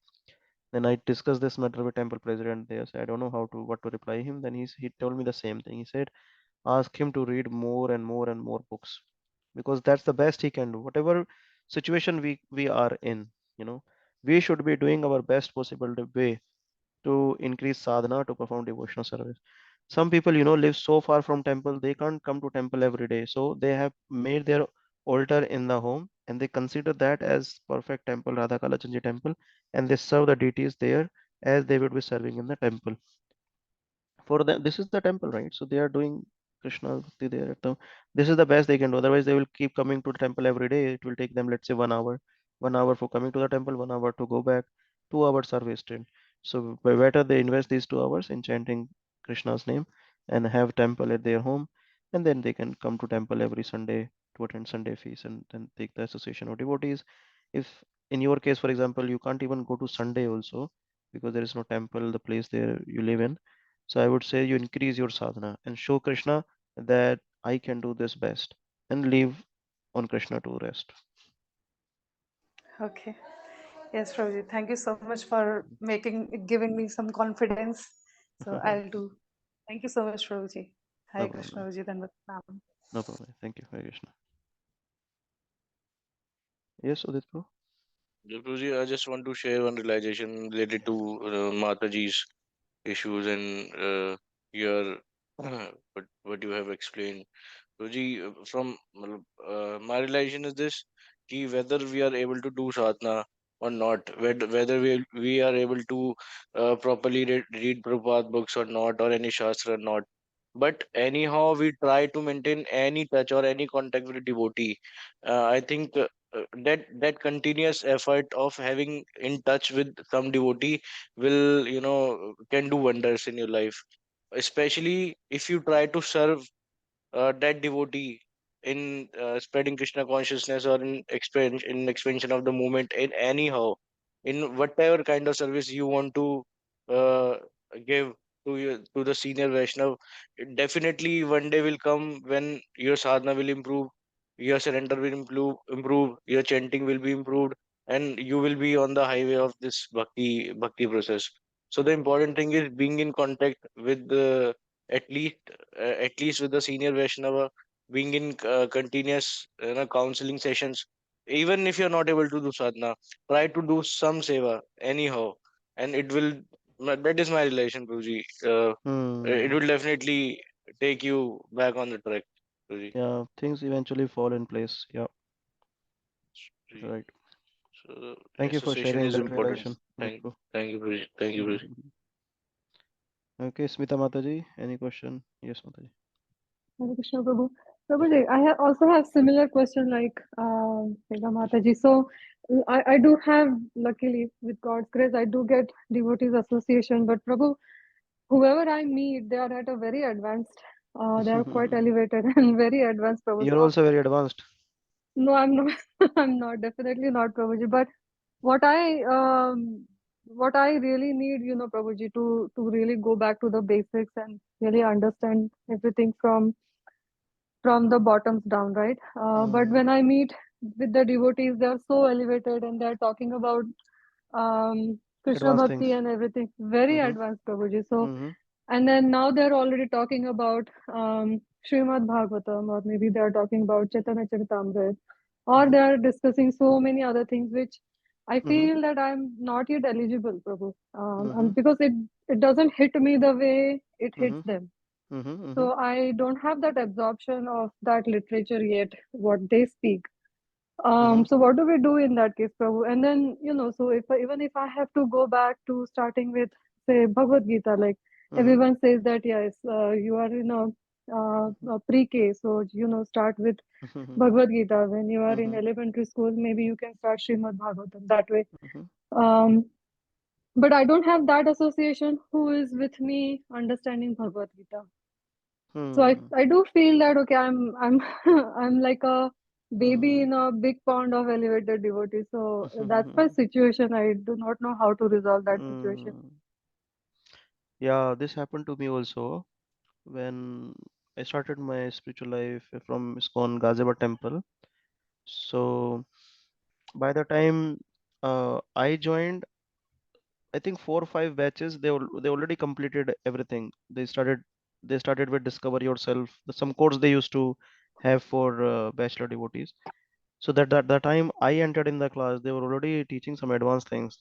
Then I discussed this matter with temple president there. So I don't know how to what to reply him. Then he told me the same thing. He said ask him to read more and more and more books, because that's the best he can do. Whatever situation we are in, you know, we should be doing our best possible way to increase sadhana, to perform devotional service. Some people, you know, live so far from temple, they can't come to temple every day, so they have made their altar in the home, and they consider that as perfect temple, Radha Kalachandji temple, and they serve the deities there as they would be serving in the temple. For them this is the temple, right? So they are doing Krishna bhakti there at the, this is the best they can do. Otherwise they will keep coming to the temple every day. It will take them, let's say, 1 hour, 1 hour for coming to the temple, 1 hour to go back. 2 hours are wasted. So better they invest these 2 hours in chanting Krishna's name and have temple at their home, and then they can come to temple every Sunday to attend Sunday feast and then take the association of devotees. If in your case, for example, you can't even go to Sunday also because there is no temple, the place there you live in, so I would say you increase your sadhana and show Krishna that I can do this best, and leave on Krishna to rest. Okay. Yes, Prabhuji. Thank you so much for giving me some confidence. So I'll do. Thank you so much, Prabhuji. No Hare Krishna, problem. Prabhuji. Dandavat. No problem. Thank you, Hare Krishna. Yes, Udit bro. Guruji, I just want to share one realization related to Mataji's issues and your what you have explained. Guruji, from my realization is this: कि whether we are able to do sadhana or not, whether we are able to properly read Prabhupada books or not, or any shastra or not. But anyhow, we try to maintain any touch or any contact with a devotee. I think that continuous effort of having in touch with some devotee will, can do wonders in your life. Especially if you try to serve that devotee in spreading Krishna consciousness, or in expansion of the movement, in anyhow, in whatever kind of service you want to uh, give to the senior Vaishnav. Definitely one day will come when your sadhana will improve, your surrender will improve, your chanting will be improved, and you will be on the highway of this bhakti process. So the important thing is being in contact with the at least at least with the senior Vaishnava, being in continuous counseling sessions. Even if you're not able to do sadhana, try to do some seva anyhow, and it will. That is my relation, Guruji. It Hmm. will definitely take you back on the track, Guruji. Yeah, things eventually fall in place. Yeah, Guruji. right. So Thank you for association sharing is that important. realization, Udit bro. Thank you, Guruji. Thank you, Guruji. Mhm. Okay, Smita Mataji, any question? Yes, Mataji. Hare Krishna, Prabhu. Prabhuji, I have also have similar question like Veda Mataji. So I do have, luckily, with God's grace, I do get devotees association. But Prabhu, whoever I meet, they are at a very advanced, they are quite elevated and very advanced, Prabhu. You're So also very advanced. no, I'm not. I'm not. Definitely not, Prabhuji. But what I what I really need, Prabhuji, to really go back to the basics and really understand everything from the bottoms down, right? But Hmm. when I meet with the devotees, they are so elevated and they're talking about Krishna Advanced Bhakti things. and everything. Very Mm-hmm. advanced, Prabhuji. So, Mm-hmm. and then now they're already talking about Srimad Bhagavatam, or maybe they're talking about Chaitanya Charitamrita, or Mm-hmm. they're discussing so many other things which I Mm-hmm. feel that I'm not yet eligible, Prabhu, Mm-hmm. and because it doesn't hit me the way it hits Mm-hmm. them. Mm-hmm. So I don't have that absorption of that literature yet, what they speak. Mm-hmm. So what do we do in that case, Prabhu? And then, so even if I have to go back to starting with, say, Bhagavad Gita, like Mm-hmm. everyone says that, yes, you are in a pre-K, so, start with Mm-hmm. Bhagavad Gita. When you are in Mm-hmm. elementary school, maybe you can start Srimad Bhagavatam that way. Mm-hmm. Um, but I don't have that association who is with me understanding Bhagavad Gita. So I, Hmm. I do feel that okay, I'm I'm like a baby Hmm. in a big pond of elevated devotees. So that's my Hmm. situation. I do not know how to resolve that situation. Hmm. Yeah, this happened to me also when I started my spiritual life from ISKCON Gazeba temple. So by the time I joined, I think 4 or 5 batches they already completed everything. They started with Discover Yourself, some course they used to have for bachelor devotees. So that the time I entered in the class, they were already teaching some advanced things,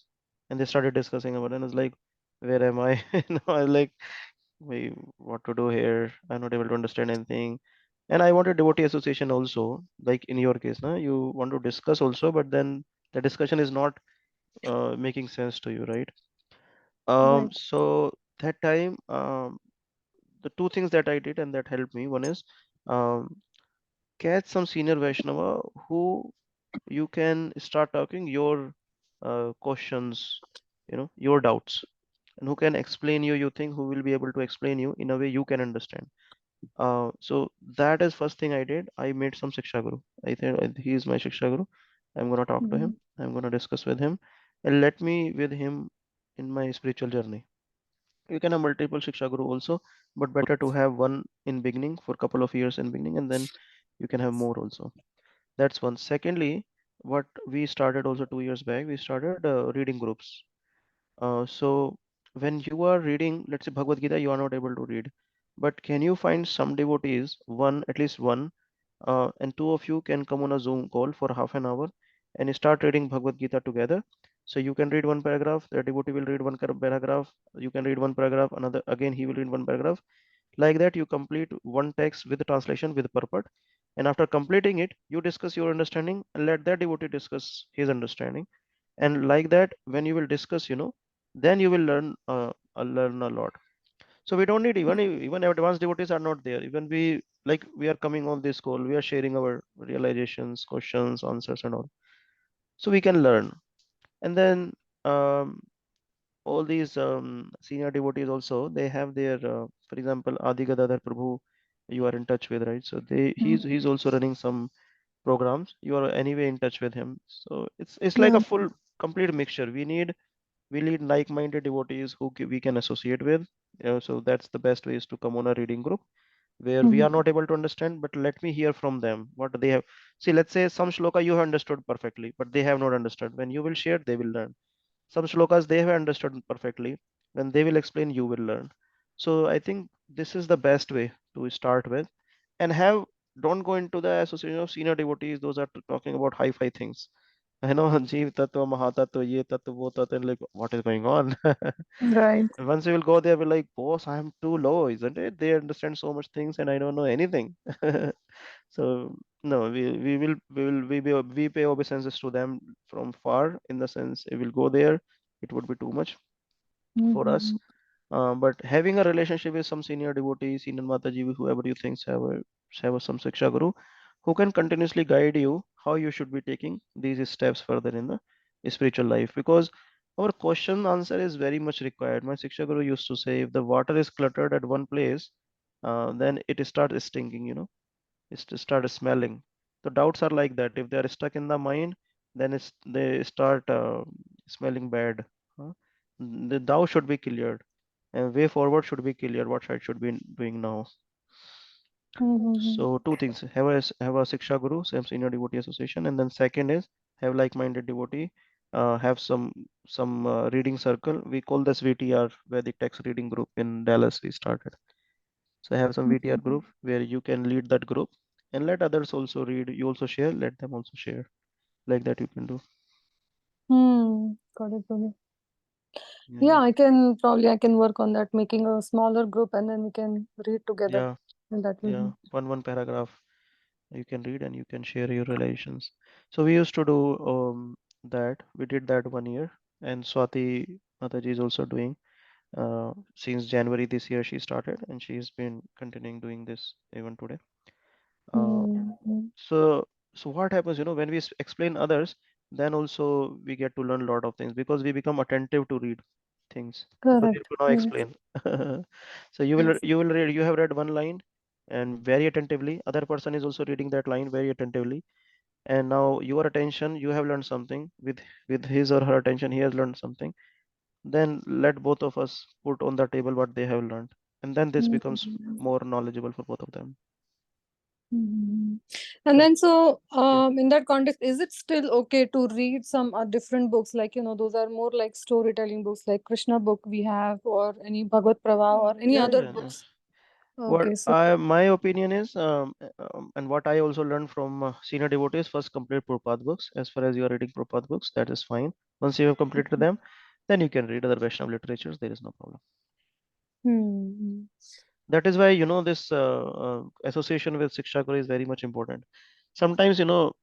and they started discussing about it. And it's like, where am I? I was like, wait, what to do here? I'm not able to understand anything. And I wanted devotee association also, like in your case, na, you want to discuss also, but then the discussion is not making sense to you, right? Right. So that time, the two things that I did and that helped me, one is um, catch some senior Vaishnava who you can start talking your questions, your doubts, and who can explain you think who will be able to explain you in a way you can understand. So that is first thing I did. I made some Shiksha Guru. I think he is my Shiksha Guru. I'm gonna talk to Mm-hmm. him. I'm gonna discuss with him, and let me with him in my spiritual journey. You can have multiple Shiksha Guru also, but better to have one in beginning for a couple of years in beginning, and then you can have more also. That's one. Secondly, what we started also 2 years back, we started reading groups. So when you are reading, let's say Bhagavad Gita, you are not able to read, but can you find some devotees, one, at least one, and two of you can come on a Zoom call for half an hour and start reading Bhagavad Gita together. So you can read one paragraph, the devotee will read one paragraph, you can read one paragraph, another again he will read one paragraph. Like that, you complete one text with the translation with purport, and after completing it, you discuss your understanding and let that devotee discuss his understanding. And like that, when you will discuss, then you will learn a lot. So we don't need even advanced devotees are not there. Even we are coming on this call, we are sharing our realizations, questions, answers, and all. So we can learn. And then um, all these senior devotees also they have their, for example, Adi Gadadhar Prabhu, you are in touch with, right? So he's also running some programs. You are anyway in touch with him. So it's like a Mm-hmm. full complete mixture. We need like-minded devotees who we can associate with. So that's the best way is to come on a reading group where we are Mm-hmm. not able to understand, but let me hear from them what they have. See, let's say some shloka you have understood perfectly, but they have not understood. When you will share, they will learn. Some shlokas they have understood perfectly. When they will explain, you will learn. So I think this is the best way to start with, and have don't go into the association of senior devotees. Those are talking about hi-fi things. I know Jeev Tattva, Mahatattva, Ye Tattva, Wo Tattva, and like what is going on? Right. And once we will go there, we're like, boss, I am too low, isn't it? They understand so much things and I don't know anything. So no, we pay obeisances to them from far in the sense we will go there, it would be too much for us. Mm-hmm. But having a relationship with some senior devotee, senior Mataji, whoever you think some Siksha Guru, who can continuously guide you how you should be taking these steps further in the spiritual life. Because our question answer is very much required. My Siksha Guru used to say, if the water is cluttered at one place, then it starts stinking, it starts smelling. The doubts are like that. If they are stuck in the mind, then they start smelling bad. huh? The doubt should be cleared and way forward should be clear what I should be doing now. Mm-hmm. So two things: have a Siksha Guru, some senior devotee association, and then second is have like-minded devotee. Have some reading circle. We call this VTR, Vedic Text Reading Group in Dallas. We started. So have some VTR group where you can lead that group and let others also read. You also share. Let them also share. Like that you can do. Got it, Prabhu. Yeah, I can work on that, making a smaller group and then we can read together. yeah, And that will yeah. be. One paragraph you can read and you can share your relations. So we used to do that. We did that 1 year, and Swati Mataji is also doing. Since January this year she started, and she's been continuing doing this even today. Uh, Hmm. so so what happens, when we explain others, then also we get to learn a lot of things because we become attentive to read things because you Correct. have to now Yes. explain. So you will read, you have read one line and very attentively, other person is also reading that line very attentively, and now your attention, you have learned something, with his or her attention he has learned something. Then let both of us put on the table what they have learned, and then this becomes Mhm. more knowledgeable for both of them. Mhm. And So then, so yeah, in that context, is it still okay to read some different books? Like, those are more like storytelling books, like Krishna book we have, or any Bhagavad Prava, or any yeah, other yeah, yeah. books? What Okay, so. I my opinion is, and what I also learned from senior devotees, first complete Prabhupada books. As far as you are reading Prabhupada books, that is fine. Once you have completed them, then you can read other Vaishnava literatures. There is no problem. Hmm. That is why, this association with Shiksha Guru is very much important. Sometimes,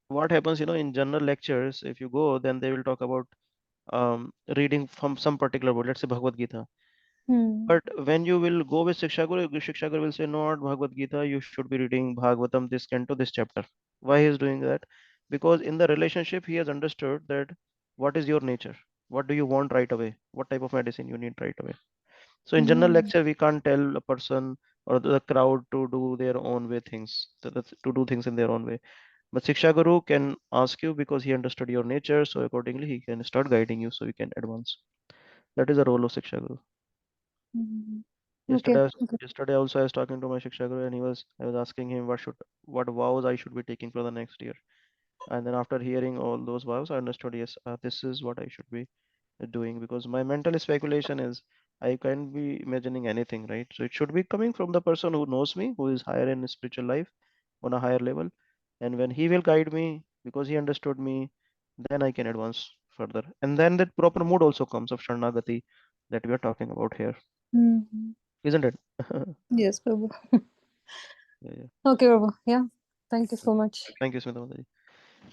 what happens, in general lectures, if you go, then they will talk about reading from some particular book, let's say Bhagavad Gita. Hmm. But when you will go with Shiksha Guru will say, no, not Bhagavad Gita, you should be reading Bhagavatam, this canto, this chapter. Why he is doing that? Because in the relationship, he has understood that what is your nature? What do you want right away? What type of medicine you need right away? So in general Hmm. lecture, we can't tell a person or the crowd to do their own way things, to do things in their own way. But Shiksha Guru can ask you because he understood your nature, so accordingly he can start guiding you so you can advance. That is the role of Shiksha Guru. Hmm. Okay. Yesterday, Okay. yesterday also I was talking to my Shiksha Guru and I was asking him what vows I should be taking for the next year. And then after hearing all those vows, I understood, yes, this is what I should be doing because my mental speculation is I can't be imagining anything, right? So it should be coming from the person who knows me, who is higher in spiritual life on a higher level. And when he will guide me because he understood me, then I can advance further. And then that proper mood also comes of Sharnagati that we are talking about here, Hmm. isn't it? Yes, Prabhu. Yeah, yeah. Okay, Prabhu. Yeah. Thank you so much. Thank you, Smita Mataji.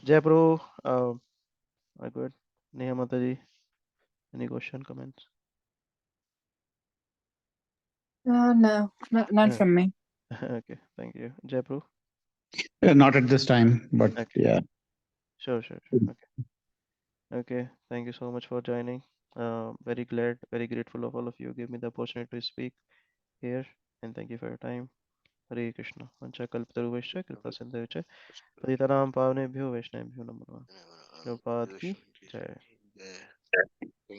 Jai Prabhu, I good. Neha Mataji, any question, comments? No, none Yeah. from me. Okay, thank you. Jai Prabhu. Not at this time, but Okay, yeah. sure, sure, sure. Okay. Okay, thank you so much for joining. Very glad, very grateful of all of you. Give me the opportunity to speak here, and thank you for your time. Hare Krishna. Vancha kalpataruvasya kripa sindhavya patitanam pavnebhyo vaishnavibhyo namo namaha. Prabhupada ki jai. Yeah.